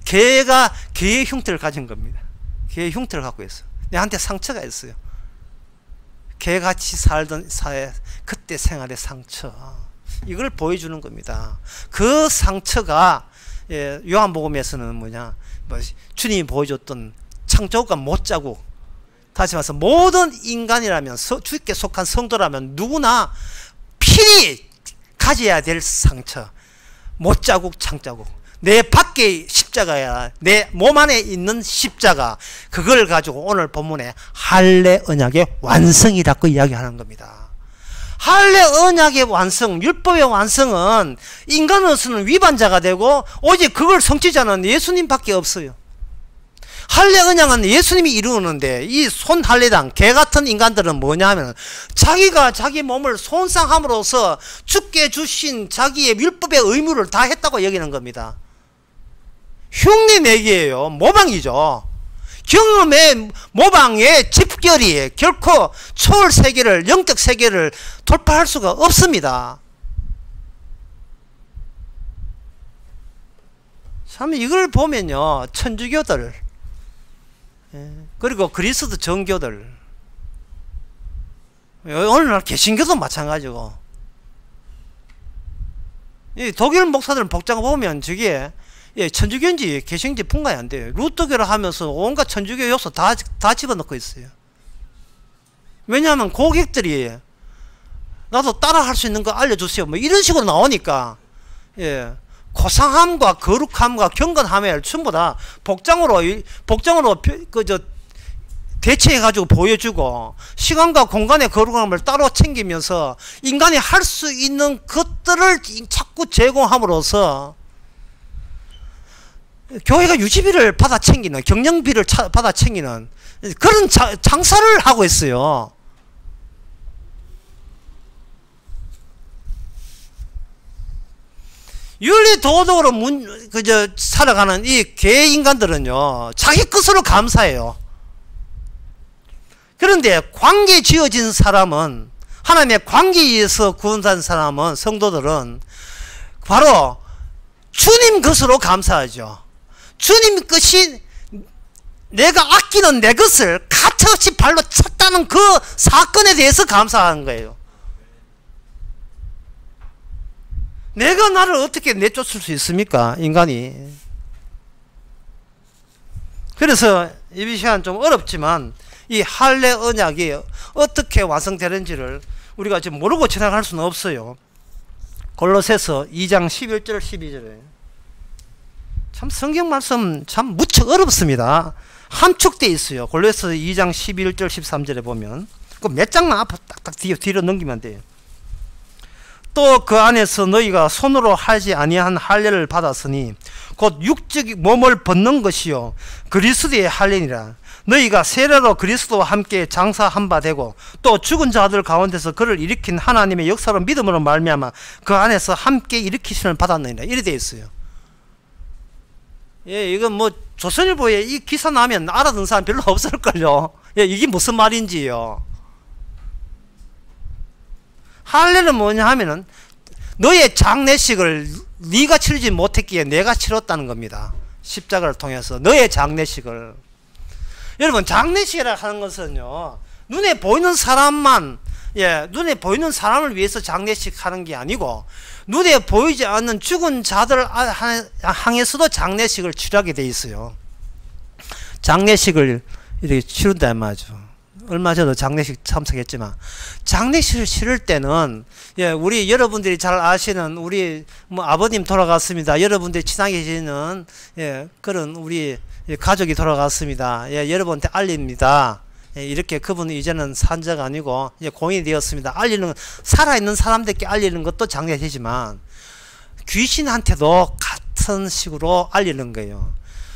개가 개의 흉터를 가진 겁니다. 개의 흉터를 갖고 있어. 내한테 상처가 있어요. 개같이 살던 그때 생활의 상처, 이걸 보여주는 겁니다. 그 상처가 요한복음에서는 뭐냐? 주님이 보여줬던 창조과 못자국, 다시 말해서 모든 인간이라면, 주께 속한 성도라면 누구나 필히 가져야 될 상처, 못자국, 창자국, 내 밖에 십자가야, 내 몸 안에 있는 십자가, 그걸 가지고 오늘 본문에 할례 언약의 완성이라고 이야기하는 겁니다. 할례 언약의 완성, 율법의 완성은 인간으로서는 위반자가 되고 오직 그걸 성취자는 예수님밖에 없어요. 할례 언약은 예수님이 이루는데, 이 손할례당 개같은 인간들은 뭐냐 하면 자기가 자기 몸을 손상함으로써 주께 주신 자기의 율법의 의무를 다 했다고 여기는 겁니다. 흉내 내기예요. 모방이죠. 경험의 모방의 집결이 결코 초월 세계를, 영적 세계를 돌파할 수가 없습니다. 참 이걸 보면요, 천주교들 그리고 그리스도 정교들, 오늘날 개신교도 마찬가지고, 이 독일 목사들 복장 보면 저게 천주교인지 개신교인지 분간이 안 돼요. 루터교를 하면서 온갖 천주교 요소 다 집어넣고 있어요. 왜냐하면 고객들이 나도 따라 할 수 있는 거 알려주세요 뭐 이런 식으로 나오니까, 고상함과 거룩함과 경건함을 전부 다 복장으로 대체해 가지고 보여주고, 시간과 공간의 거룩함을 따로 챙기면서 인간이 할 수 있는 것들을 자꾸 제공함으로써 교회가 유지비를 받아 챙기는, 경영비를 받아 챙기는 그런 장사를 하고 있어요. 윤리도덕으로 살아가는 이 개 인간들은요, 자기 것으로 감사해요. 그런데 관계 지어진 사람은, 하나님의 관계에 의해서 구원받은 사람은, 성도들은 바로 주님 것으로 감사하죠. 주님 것이, 내가 아끼는 내 것을 가차없이 발로 찼다는 그 사건에 대해서 감사하는 거예요. 내가 나를 어떻게 내쫓을 수 있습니까, 인간이? 그래서 이 시간 좀 어렵지만 이 할례 언약이 어떻게 완성되는지를 우리가 지금 모르고 지나갈 수는 없어요. 골로새서 2장 11절 12절에 참 성경 말씀 참 무척 어렵습니다. 함축되어 있어요. 골로새서 2장 11절 13절에 보면 그 몇 장만 앞으로 딱딱 뒤로 넘기면 돼요. 또 그 안에서 너희가 손으로 하지 아니한 할례를 받았으니 곧 육적 몸을 벗는 것이요 그리스도의 할례니라. 너희가 세례로 그리스도와 함께 장사한 바 되고 또 죽은 자들 가운데서 그를 일으킨 하나님의 역사로 믿음으로 말미암아 그 안에서 함께 일으키심을 받았느니라. 이래 되어 있어요. 예, 이건 뭐 조선일보에 이 기사 나면 알아듣는 사람 별로 없을걸요. 예, 이게 무슨 말인지요. 할례는 뭐냐 하면은 너의 장례식을 네가 치르지 못했기에 내가 치렀다는 겁니다. 십자가를 통해서 너의 장례식을. 여러분, 장례식이라 하는 것은요, 눈에 보이는 사람만, 예, 눈에 보이는 사람을 위해서 장례식 하는 게 아니고 눈에 보이지 않는 죽은 자들 향해서도 장례식을 치르게 돼 있어요. 장례식을 이렇게 치른단 말이죠. 얼마 전에 장례식 참석했지만, 장례식을 치를 때는, 예, 우리 여러분들이 잘 아시는 우리 뭐 아버님 돌아갔습니다. 여러분들이 친하게 계시는, 예, 그런 우리 가족이 돌아갔습니다. 예, 여러분한테 알립니다. 예, 이렇게 그분은 이제는 산자가 아니고 이제 공인이 되었습니다. 알리는, 살아있는 사람들께 알리는 것도 장례식이지만 귀신한테도 같은 식으로 알리는 거예요.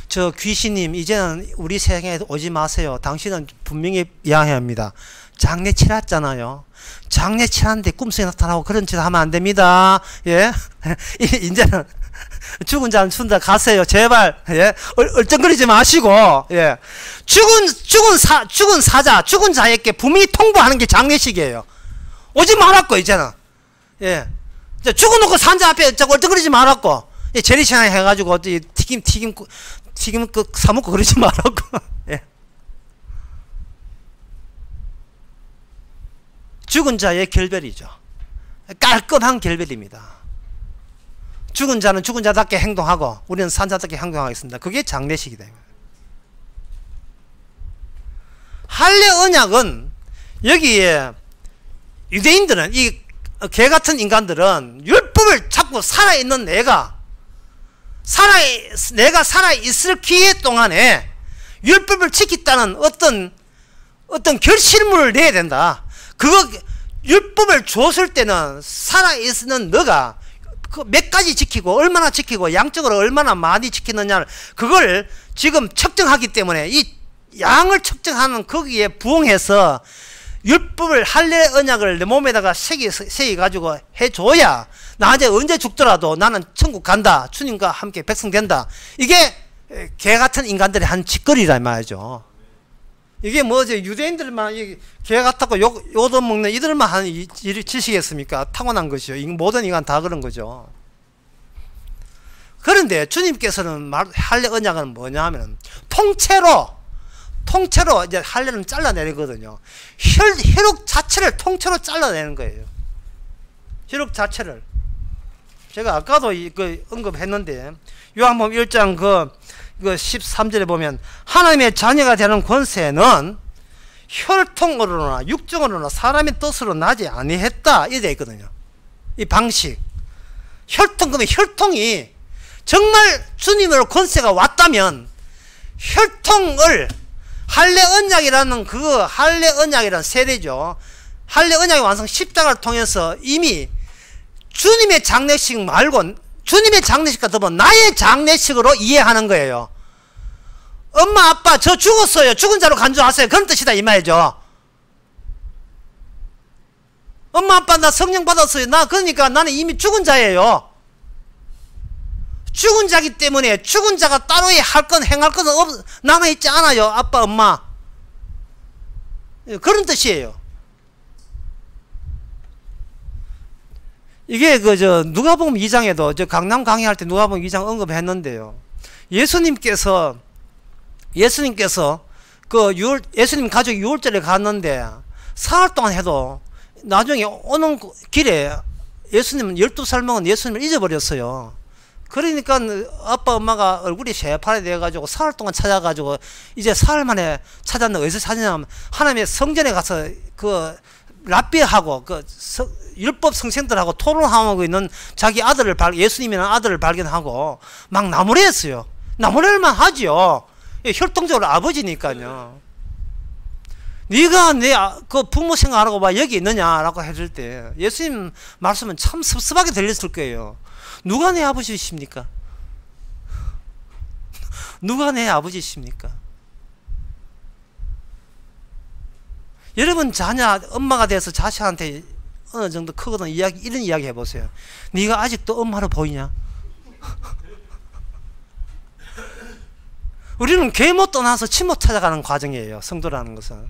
저 귀신님, 이제는 우리 세상에 오지 마세요. 당신은 분명히 이야기해야 합니다. 장례 치렀잖아요. 장례 치렀는데 꿈속에 나타나고 그런 짓 하면 안 됩니다. 예? 이제는 죽은 자는 순다 가세요. 제발. 예? 얼쩡거리지 마시고, 예. 죽은 사자, 죽은 자에게 분명히 통보하는 게 장례식이에요. 오지 말았고, 이제는. 예. 죽어놓고 산 자 앞에 얼쩡거리지 말았고, 예, 재리신앙 해가지고, 튀김 사먹고 그러지 말라고. 예. 죽은 자의 결별이죠. 깔끔한 결별입니다. 죽은 자는 죽은 자답게 행동하고 우리는 산자답게 행동하겠습니다. 그게 장례식이다. 할례 언약은 여기에 유대인들은, 이 개 같은 인간들은 율법을 잡고 살아있는 내가 살아있을 기회 동안에 율법을 지키다는 어떤 결실물을 내야 된다. 그거 율법을 줬을 때는 살아있는 너가 그 몇 가지 지키고 얼마나 지키고 양적으로 얼마나 많이 지키느냐를 그걸 지금 측정하기 때문에 이 양을 측정하는 거기에 부응해서 율법을 할례 언약을 내 몸에다가 새겨 가지고 해줘야 나중에 언제 죽더라도 나는 천국 간다, 주님과 함께 백성 된다. 이게 개 같은 인간들이 한 짓거리란 말이죠. 이게 뭐죠? 유대인들만 개 같다고 요돈 먹는 이들만 하는 일이 지시겠습니까? 타고난 것이요. 모든 인간 다 그런 거죠. 그런데 주님께서는 할례 언약은 뭐냐 하면 통째로 이제 할례는 잘라내거든요. 혈육 자체를 통째로 잘라내는 거예요. 혈육 자체를. 제가 아까도 언급했는데 요한복음 1장 그 13절에 보면 하나님의 자녀가 되는 권세는 혈통으로나 육정으로나 사람의 뜻으로 나지 아니했다 이래 있거든요. 이 방식. 그러면 혈통이 정말 주님으로 권세가 왔다면 혈통을 할례 언약이라는 그 할례 언약이라는 세례죠. 할례 언약의 완성 십자가를 통해서 이미 주님의 장례식 말고 주님의 장례식과 더불어 나의 장례식으로 이해하는 거예요. 엄마 아빠 저 죽었어요. 죽은 자로 간주하세요. 그런 뜻이다 이 말이죠. 엄마 아빠 나 성령 받았어요. 나 그러니까 나는 이미 죽은 자예요. 죽은 자기 때문에 죽은 자가 따로 할 건 행할 것은 남아있지 않아요. 아빠 엄마 그런 뜻이에요. 이게 누가복음 2장에도 저 강남 강의할 때 누가복음 2장 언급했는데요. 예수님께서 예수님 가족이 유월절에 갔는데 사흘 동안 해도 나중에 오는 길에 예수님은 12살 먹은 예수님을 잊어버렸어요. 그러니까 아빠 엄마가 얼굴이 새파랗게 돼가지고 사흘 동안 찾아가지고 이제 사흘 만에 찾았는데 어디서 찾느냐면 하나님의 성전에 가서 랍비하고 율법 성생들하고 토론하고 있는 자기 아들을 예수님이라는 아들을 발견하고 막 나무래했어요. 나무랄만 하지요. 혈통적으로 아버지니까요. 네가 내 부모 생각 안 하고 봐 여기 있느냐라고 해줄 때 예수님 말씀은 참 섭섭하게 들렸을 거예요. 누가 내 아버지십니까? 누가 내 아버지십니까? 여러분 자녀 엄마가 돼서 자식한테 어느 정도 크거든 이런 이야기 해보세요. 네가 아직도 엄마로 보이냐? 우리는 계모 떠나서 치모 찾아가는 과정이에요. 성도라는 것은.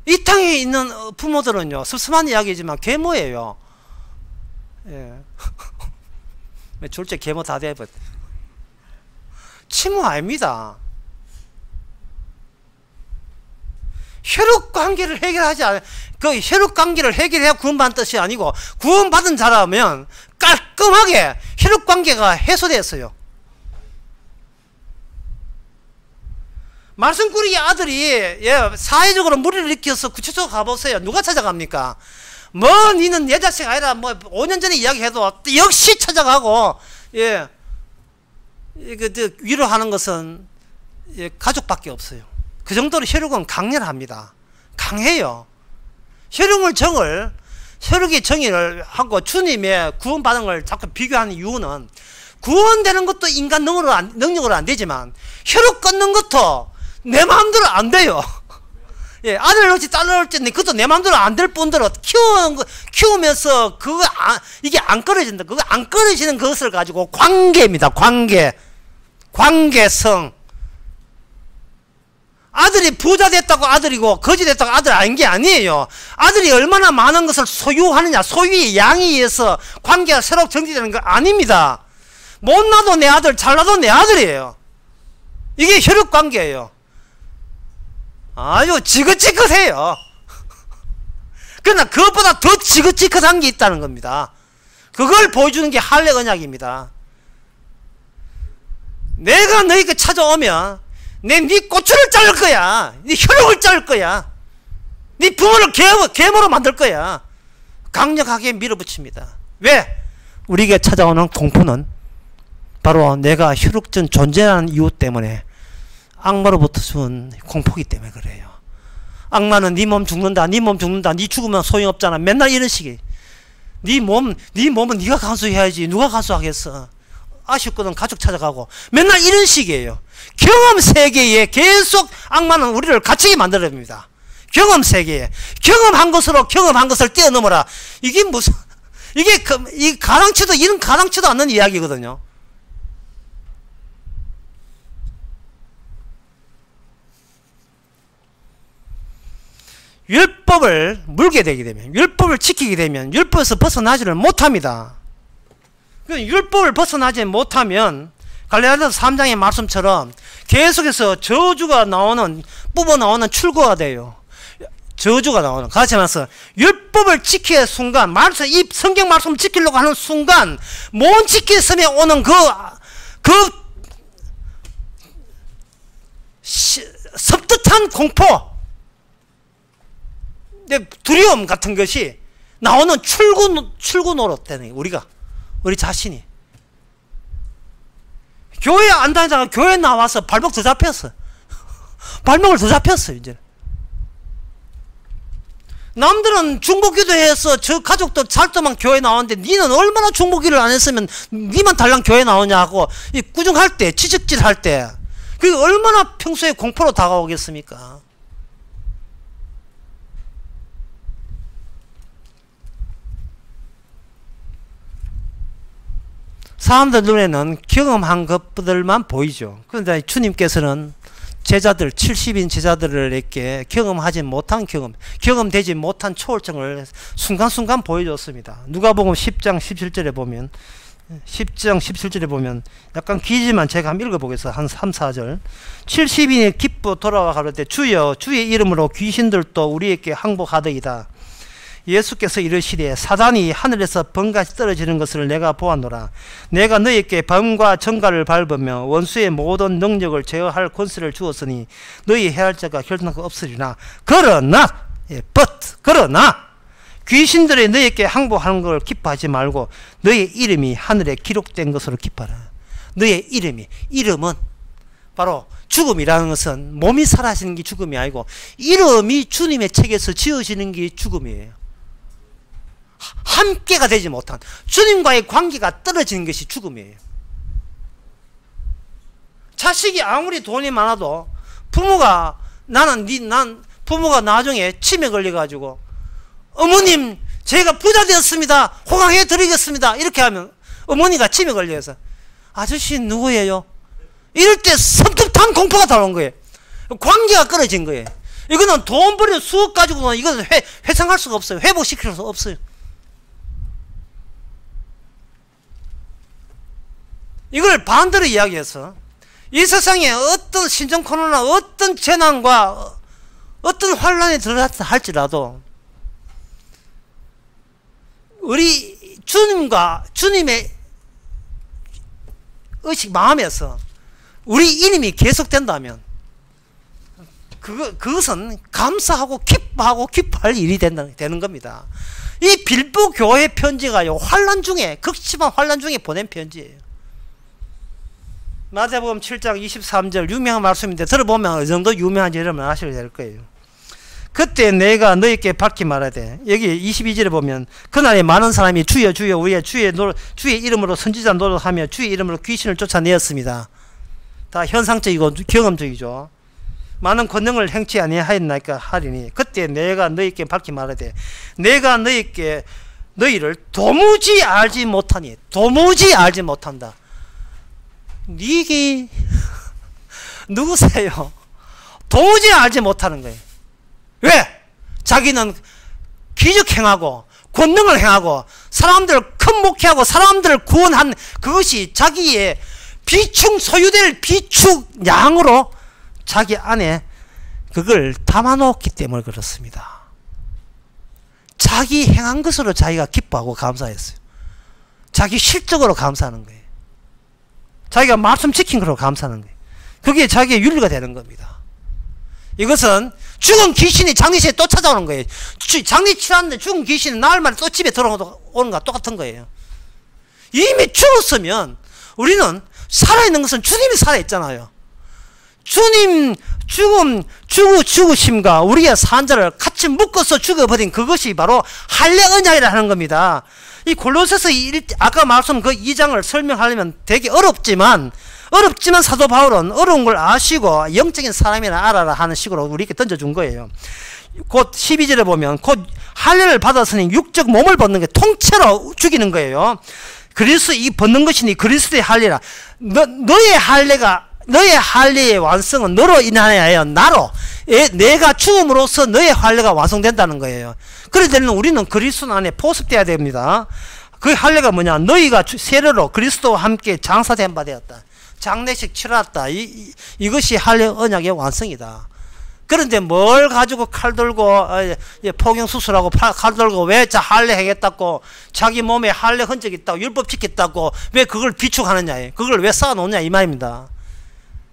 이 땅에 있는 부모들은요 섭섭한 이야기지만 계모예요. 예. 졸제 계모 다 돼버렸. 치모 아닙니다. 혈육 관계를 해결하지 않아요. 그 혈육 관계를 해결해야 구원받은 뜻이 아니고 구원받은 자라면 깔끔하게 혈육 관계가 해소됐어요. 말씀꾸러기 아들이 사회적으로 무리를 일으켜서 구체적으로 가보세요. 누가 찾아갑니까? 니는 내 자식 아니라 5년 전에 이야기해도 역시 찾아가고 위로하는 것은 가족밖에 없어요. 그 정도로 혈육은 강렬합니다. 강해요. 혈육의 정의를 하고 주님의 구원받은 걸 자꾸 비교하는 이유는 구원되는 것도 인간 능력으로 안 되지만 혈육 끊는 것도 내 마음대로 안 돼요. 아들 넣을지 딸 넣을지 그것도 내 마음대로 안 될 뿐더러 키우면서 이게 안 끊어진다. 그거 안 끊어지는 것을 가지고 관계입니다. 관계성. 아들이 부자 됐다고 아들이고 거지 됐다고 아들 아닌 게 아니에요. 아들이 얼마나 많은 것을 소유하느냐, 소유의 양에 의해서 관계가 새로 정지되는 거 아닙니다. 못나도 내 아들, 잘나도 내 아들이에요. 이게 혈육관계예요. 아주 지긋지긋해요. 그러나 그것보다 더 지긋지긋한 게 있다는 겁니다. 그걸 보여주는 게 할례 언약입니다. 내가 너희가 찾아오면 네 고추를 자를 거야. 네 혈육을 자를 거야. 네 부모를 계모로 만들 거야. 강력하게 밀어붙입니다. 왜? 우리에게 찾아오는 공포는 바로 내가 혈육적 존재라는 이유 때문에 악마로부터 준 공포기 때문에 그래요. 악마는 네 몸 죽는다, 네 몸 죽는다, 네 죽으면 소용없잖아. 맨날 이런 식이. 네 몸은 네가 간수해야지. 누가 간수하겠어? 아쉽거든 가족 찾아가고 맨날 이런 식이에요. 경험 세계에 계속 악마는 우리를 갇히게 만들어냅니다. 경험 세계에 경험한 것을 뛰어넘어라. 이게 무슨 이 가랑치도 이런 가랑치도 않는 이야기거든요. 율법을 물게 되게 되면, 율법을 지키게 되면 율법에서 벗어나지를 못합니다. 율법을 벗어나지 못하면 갈라디아서 3장의 말씀처럼 계속해서 저주가 나오는, 뿜어 나오는 출구가 돼요. 저주가 나오는. 같이 말해서 율법을 지키는 순간, 이 성경 말씀을 지키려고 하는 순간 못 지켰으면 오는 섭득한 공포, 두려움 같은 것이 나오는 출구 노릇 되는 우리 자신이. 교회 안 다니다가 교회 나와서 발목 더 잡혔어. 발목을 더 잡혔어. 이제 남들은 중보기도해서 저 가족도 살더만 교회 나오는데 니는 얼마나 중보기를 안 했으면 니만 달랑 교회 나오냐고 이 꾸중할 때, 지적질 할 때, 그게 얼마나 평소에 공포로 다가오겠습니까? 사람들 눈에는 경험한 것들만 보이죠. 그런데 주님께서는 제자들, 70인 제자들에게 경험하지 못한 경험되지 못한 초월증을 순간순간 보여줬습니다. 누가복음 10장 17절에 보면 10장 17절에 보면 약간 길지만 제가 한번 읽어보겠습니다. 한 3, 4절. 70인이 기뻐 돌아와 가로되 주여 주의 이름으로 귀신들도 우리에게 항복하더이다. 예수께서 이르시되 사단이 하늘에서 번같이 떨어지는 것을 내가 보았노라. 내가 너희에게 범과 정갈을 밟으며 원수의 모든 능력을 제어할 권세를 주었으니 너희 해할 자가 결단코 없으리라. 그러나 그러나 귀신들이 너희에게 항복하는 걸 기뻐하지 말고 너희 이름이 하늘에 기록된 것으로 기뻐하라. 너의 이름은 바로 죽음이라는 것은 몸이 사라지는 게 죽음이 아니고 이름이 주님의 책에서 지어지는 게 죽음이에요. 함께가 되지 못한 주님과의 관계가 떨어지는 것이 죽음이에요. 자식이 아무리 돈이 많아도 부모가 부모가 나중에 치매 걸려가지고 어머님 제가 부자 되었습니다. 호강해 드리겠습니다. 이렇게 하면 어머니가 치매 걸려서 아저씨 누구예요? 이럴 때 섬뜩한 공포가 들어온 거예요. 관계가 끊어진 거예요. 이거는 돈 버린 수억 가지고는 이거는 회상할 수가 없어요. 회복시킬 수 없어요. 이걸 반대로 이야기해서 이 세상에 어떤 신종 코로나 어떤 재난과 어떤 환란이 들어갔다 할지라도 우리 주님의 의식 마음에서 우리 이름이 계속된다면 그것은 감사하고 기뻐하고 기뻐할 일이 되는 겁니다. 이 빌보 교회 편지가요 환란 중에 극심한 환란 중에 보낸 편지예요. 마태복음 7장 23절 유명한 말씀인데 들어보면 어느 정도 유명한지 여러분 아셔야 될 거예요. 그때 내가 너희께 밝히 말하되 여기 22절에 보면 그날에 많은 사람이 주여 주여 우리의 주의 이름으로 선지자 노릇하며 주의 이름으로 귀신을 쫓아내었습니다. 다 현상적이고 경험적이죠. 많은 권능을 행치 아니하였나이까 하리니 그때 내가 너희께 밝히 말하되 내가 너희를 도무지 알지 못하니 도무지 알지 못한다. 니기 누구세요? 도무지 알지 못하는 거예요. 왜? 자기는 기적 행하고 권능을 행하고 사람들을 큰 목회하고 사람들을 구원한 그것이 자기의 소유될 비축 양으로 자기 안에 그걸 담아놓기 때문에 그렇습니다. 자기 행한 것으로 자기가 기뻐하고 감사했어요. 자기 실적으로 감사하는 거예요. 자기가 말씀 지킨 거로 감사하는 거예요. 그게 자기의 윤리가 되는 겁니다. 이것은 죽은 귀신이 장례식에 또 찾아오는 거예요. 장례치 하는데 죽은 귀신이 나흘만에 또 집에 들어오는 거와 똑같은 거예요. 이미 죽었으면 우리는 살아있는 것은 주님이 살아있잖아요. 주님 죽으심과 우리의 산자를 같이 묶어서 죽어버린 그것이 바로 할례 언약이라는 겁니다. 이 골로새서 아까 말씀 그 2장을 설명하려면 되게 어렵지만 사도 바울은 어려운 걸 아시고 영적인 사람이나 알아라 하는 식으로 우리에게 던져준 거예요. 곧 12절에 보면 곧 할례를 받았으니 육적 몸을 벗는 게 통째로 죽이는 거예요. 그리스도 이 벗는 것이니 그리스도의 할례라. 너의 할례의 완성은 너로 인하여 나로 내가 죽음으로써 너의 할례가 완성된다는 거예요. 그럴 때는 우리는 그리스도 안에 포섭되어야 됩니다. 그 할례가 뭐냐? 너희가 세례로 그리스도와 함께 장사된 바 되었다. 장례식 치렀다. 이것이 할례 언약의 완성이다. 그런데 뭘 가지고 칼 들고 포경 수술하고 칼 들고 왜 할례 행했다고 자기 몸에 할례 흔적이 있다고 율법 지켰다고 왜 그걸 비축하느냐, 그걸 왜 쌓아놓느냐 이 말입니다.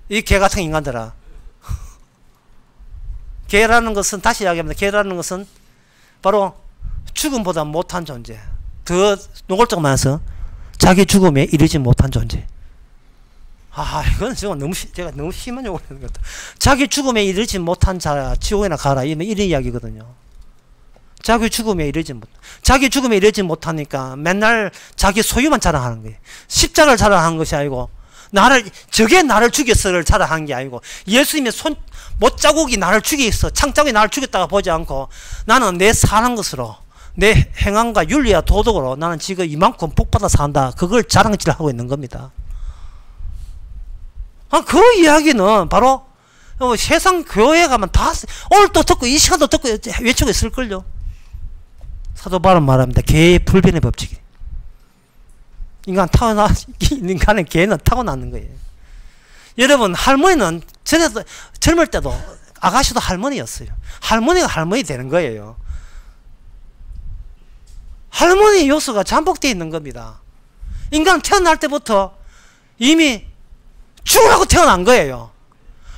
이 개 같은 인간들아. 개라는 것은 다시 이야기합니다. 개라는 것은 바로 죽음보다 못한 존재, 더 노골적으로 말해서 자기 죽음에 이르지 못한 존재. 이건 제가 너무 심한 욕을 하는 것 같아. 자기 죽음에 이르지 못한 자 지옥에나 가라. 이런 이야기거든요. 자기 죽음에 이르지 못하니까 맨날 자기 소유만 자랑하는 거예요. 십자가를 자랑하는 것이 아니고, 저게 나를 죽였어를 자랑한 게 아니고, 예수님의 못자국이 나를 죽였어, 창자국이 나를 죽였다가 보지 않고, 나는 내 사는 것으로, 내 행함과 윤리와 도덕으로 나는 지금 이만큼 복받아 산다. 그걸 자랑질을 하고 있는 겁니다. 그 이야기는 바로 세상 교회에 가면 다 오늘도 듣고 이 시간도 듣고 외치고 있을걸요. 사도 바울은 말합니다. 개의 불변의 법칙이. 인간의 개는 타고나는 거예요. 여러분, 할머니는 젊을 때도 아가씨도 할머니였어요. 할머니가 할머니 되는 거예요. 할머니 요소가 잠복되어 있는 겁니다. 인간은 태어날 때부터 이미 죽으라고 태어난 거예요.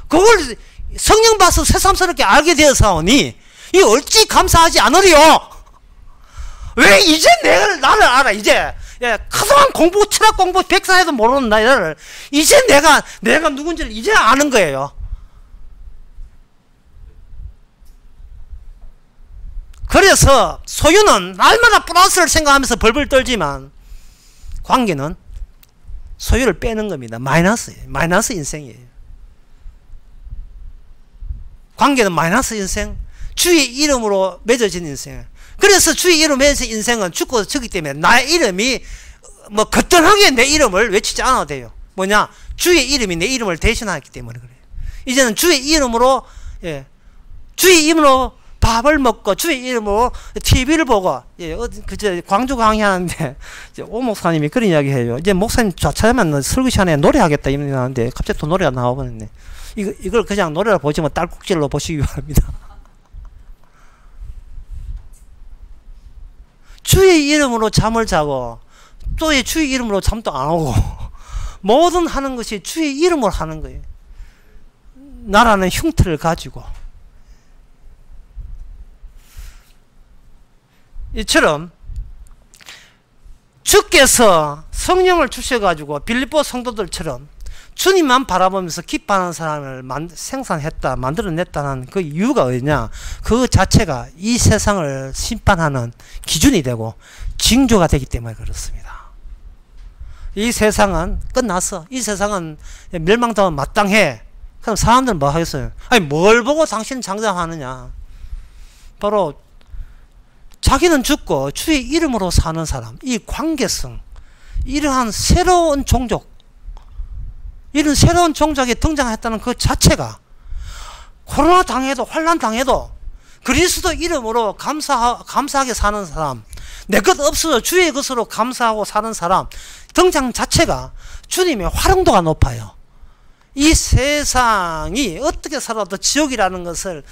그걸 성령 봐서 새삼스럽게 알게 되어서니 이 어찌 감사하지 않으리요? 왜 이제 나를 알아? 이제 그동안 철학 공부 백사해도 모르는 나를 이제 내가 누군지를 이제 아는 거예요. 그래서 소유는 날마다 플러스를 생각하면서 벌벌 떨지만 관계는 소유를 빼는 겁니다. 마이너스 인생이에요. 관계는 마이너스 인생, 주의 이름으로 맺어진 인생. 그래서 주의 이름으로 맺어진 인생은 죽고 죽기 때문에 나의 이름이 거뜬하게 내 이름을 외치지 않아도 돼요. 뭐냐? 주의 이름이 내 이름을 대신하기 때문에 그래요. 이제는 주의 이름으로 밥을 먹고 주의 이름으로 TV를 보고, 광주 강의하는데 오 목사님이 그런 이야기 해요. 이제 목사님 좌차하면 설교 시간에 노래하겠다 이런 하는데 갑자기 또 노래가 나와버렸네. 이걸 그냥 노래를 보지 뭐 딸꾹질로 보시기 바랍니다. 주의 이름으로 잠을 자고 또 주의 이름으로 잠도 안 오고 모든 하는 것이 주의 이름으로 하는 거예요. 나라는 흉터를 가지고. 이처럼 주께서 성령을 주셔가지고 빌립보 성도들처럼 주님만 바라보면서 기뻐하는 사람을 만들어냈다는 그 이유가 어디냐? 그 자체가 이 세상을 심판하는 기준이 되고 징조가 되기 때문에 그렇습니다. 이 세상은 끝났어. 이 세상은 멸망당하면 마땅해. 그럼 사람들은 뭐 하겠어요? 뭘 보고 당신은 장담하느냐? 바로 자기는 죽고 주의 이름으로 사는 사람, 이 관계성, 이러한 새로운 종족, 이런 새로운 종족이 등장했다는 그 자체가 코로나 당해도 환난 당해도 그리스도 이름으로 감사하게 사는 사람, 내 것 없어도 주의 것으로 감사하고 사는 사람 등장 자체가 주님의 활용도가 높아요. 이 세상이 어떻게 살아도 지옥이라는 것을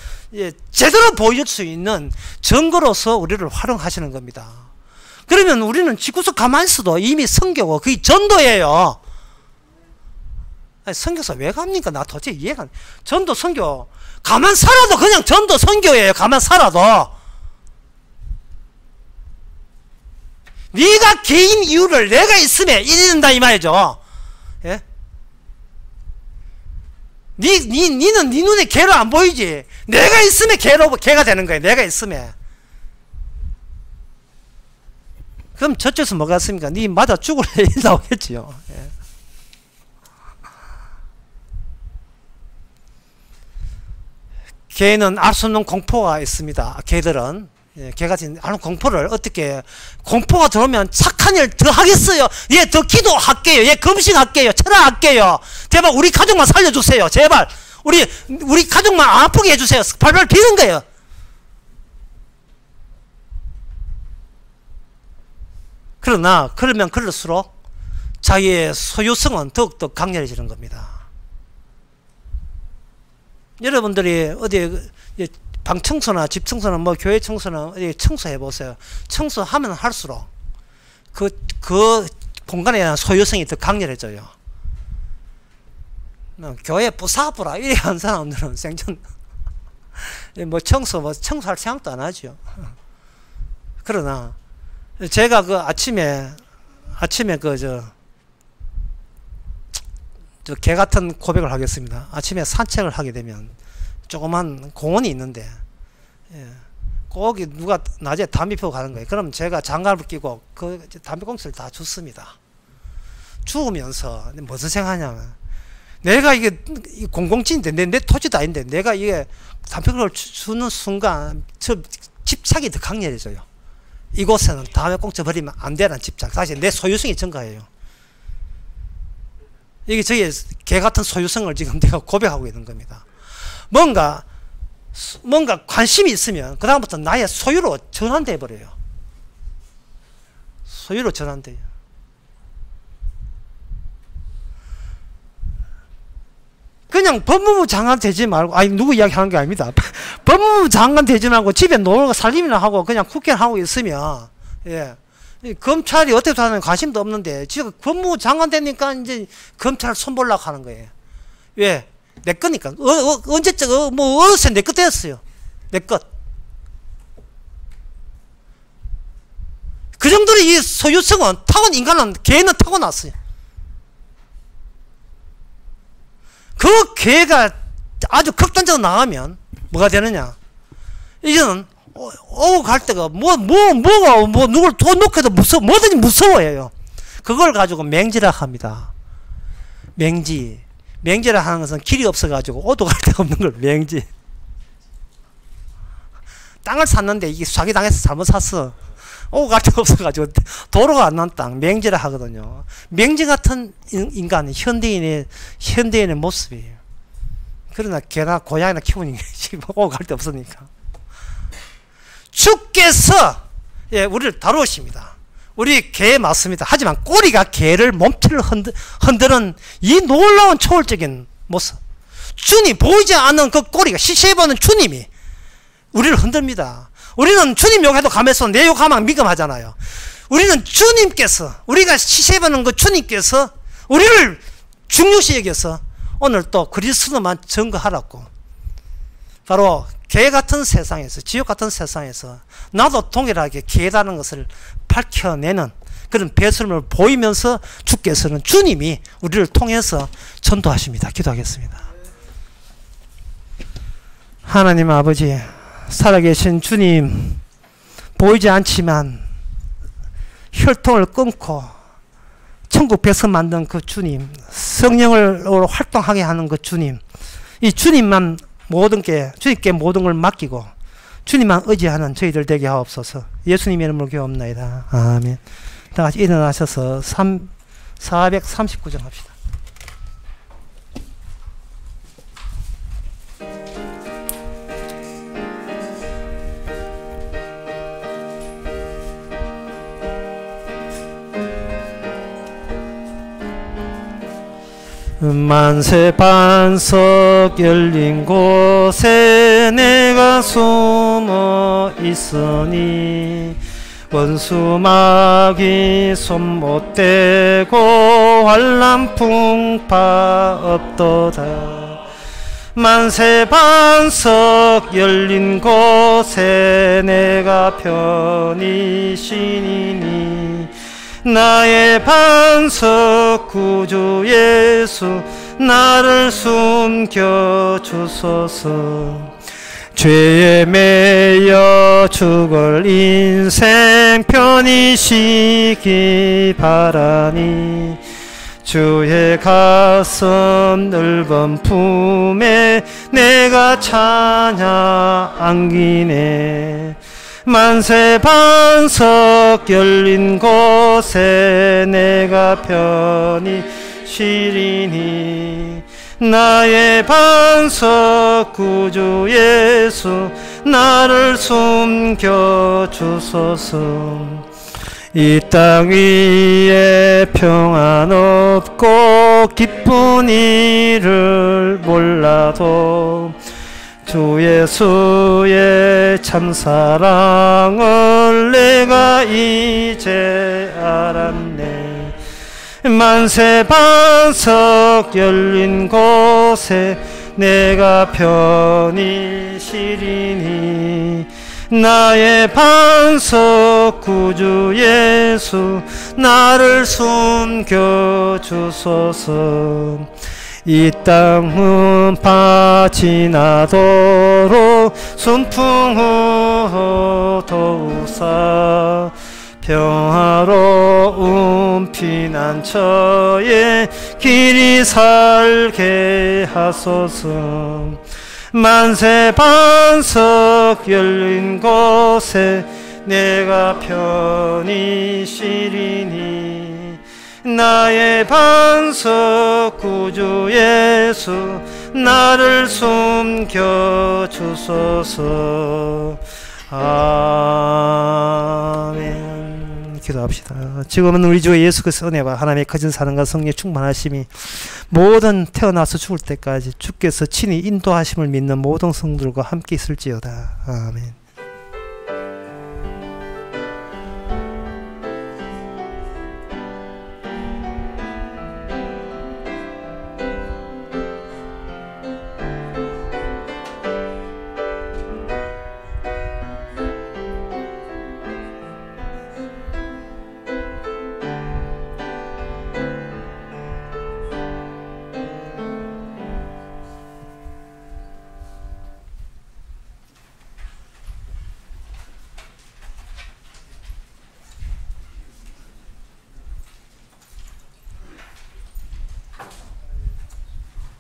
제대로 보여줄 수 있는 증거로서 우리를 활용하시는 겁니다. 그러면 우리는 집구석 가만히 있어도 이미 선교고 그게 전도예요. 선교사 왜 갑니까? 나 도대체 이해가 안 돼. 전도 선교 가만 살아도 그냥 전도 선교예요. 가만 살아도 네가 개인 이유를 내가 있음에 이른다 이 말이죠. 예? 니는 네 눈에 개로 안 보이지. 내가 있음에 개가 되는 거예요. 내가 있음에. 그럼 저쪽에서 뭐가 있습니까? 니 맞아 죽을 일 나오겠지요. 예. 개는 알 수 없는 공포가 있습니다. 개들은. 개가 아는 공포를 어떻게, 공포가 들어오면 착한 일 더 하겠어요. 예, 더 기도할게요. 예, 금식할게요. 철학할게요. 제발 우리 가족만 살려주세요. 제발 우리 가족만 안 아프게 해주세요. 발발 비는 거예요. 그러면 그럴수록 자기의 소유성은 더욱더 강렬해지는 겁니다. 여러분들이 어디 방 청소나 집 청소나 뭐 교회 청소나 어디 청소해 보세요. 청소하면 할수록 그 공간에 대한 소유성이 더 강렬해져요. 교회 부사부라 이래 한 사람들은 생전 청소할 생각도 안 하죠. 그러나 제가 그 아침에 개 같은 고백을 하겠습니다. 아침에 산책을 하게 되면 조그만 공원이 있는데, 예, 꼭 누가 낮에 담배 피우고 가는 거예요. 그럼 제가 장갑을 끼고 그 담배꽁초를 다 줍습니다. 주우면서 무슨 생각하냐면, 내가 이게 007인데 내 토지도 아닌데 내가 이게 담배꽁초를 주는 순간 저 집착이 더 강렬해져요. 이곳에는 담배꽁초 버리면 안 되는 집착, 다시 내 소유성이 증가해요. 이게 저의 개 같은 소유성을 지금 내가 고백하고 있는 겁니다. 뭔가 관심이 있으면 그 다음부터 나의 소유로 전환돼 버려요. 소유로 전환돼요. 그냥 법무부 장관 되지 말고, 아니 누구 이야기하는 게 아닙니다. 법무부 장관 되지 말고 집에 놀고 살림이나 하고 그냥 국회를 하고 있으면, 예, 검찰이 어떻게 하는 관심도 없는데 지금 법무부 장관 되니까 이제 검찰 손보려고 하는 거예요. 왜? 내 거니까. 언제적 뭐 어느새 내 것 됐어요. 내 것. 그 정도로 이 소유성은 인간은 개는 타고났어요. 그 개가 아주 극단적으로 나가면 뭐가 되느냐? 이제는 오고 갈 때가 뭐가 누굴 돈 놓고도 뭐든지 무서워해요. 그걸 가지고 맹지라 합니다. 맹지라 하는 것은 길이 없어가지고 오도 갈 데가 없는 걸 맹지. 땅을 샀는데 이게 사기당해서 잘못 샀어. 오고 갈 데가 없어가지고 도로가 안 난 땅 맹지라 하거든요. 맹지 같은 인간은 현대인의 모습이에요. 그러나 개나 고양이나 키우는 게 지금 오고 갈 데 없으니까. 주께서, 예, 우리를 다루십니다. 우리 개 맞습니다. 하지만 꼬리가 개를 몸체를 흔드는 이 놀라운 초월적인 모습. 주님, 보이지 않는 그 꼬리가 시시해보는 주님이 우리를 흔듭니다. 우리는 주님 욕해도 가면서 내 욕하면 민감하잖아요. 우리는 주님께서, 우리가 시시해보는 그 주님께서 우리를 중요시 여겨서 오늘 또 그리스도만 증거하라고, 바로 개 같은 세상에서, 지옥 같은 세상에서 나도 동일하게 개라는 것을 밝혀내는 그런 배설물을 보이면서 주께서는, 주님이 우리를 통해서 전도하십니다. 기도하겠습니다. 하나님 아버지, 살아계신 주님, 보이지 않지만 혈통을 끊고 천국 백성 만든 그 주님, 성령으로 활동하게 하는 그 주님, 이 주님만 주님께 모든 걸 맡기고 주님만 의지하는 저희들 되게 하옵소서. 예수님의 이름으로 기도합나이다. 아멘. 다 같이 일어나셔서 439장 합시다. 만세 반석 열린 곳에 내가 숨어 있으니 원수마귀 손 못 대고 환난 풍파 없도다. 만세 반석 열린 곳에 내가 편히 쉬니니 나의 반석 구주 예수 나를 숨겨 주소서. 죄에 매여 죽을 인생 편히 쉬기 바라니 주의 가슴 넓은 품에 내가 찬양 안기네. 만세 반석 열린 곳에 내가 편히 쉬리니 나의 반석 구주 예수 나를 숨겨 주소서. 이 땅 위에 평안 없고 기쁜 일을 몰라도 주 예수의 참사랑을 내가 이제 알았네. 만세 반석 열린 곳에 내가 편히 쉬리니 나의 반석 구주 예수 나를 숨겨 주소서. 이 땅은 파지나도록 순풍으로 도우사 평화로운 피난처에 길이 살게 하소서. 만세 반석 열린 곳에 내가 편히 쉬리니 나의 반석 구주 예수 나를 숨겨주소서. 아멘. 기도합시다. 지금은 우리 주 예수 그리스도의 은혜와 하나님의 거진 사랑과 성령의 충만하심이 모든 태어나서 죽을 때까지 주께서 친히 인도하심을 믿는 모든 성들과 함께 있을지어다. 아멘.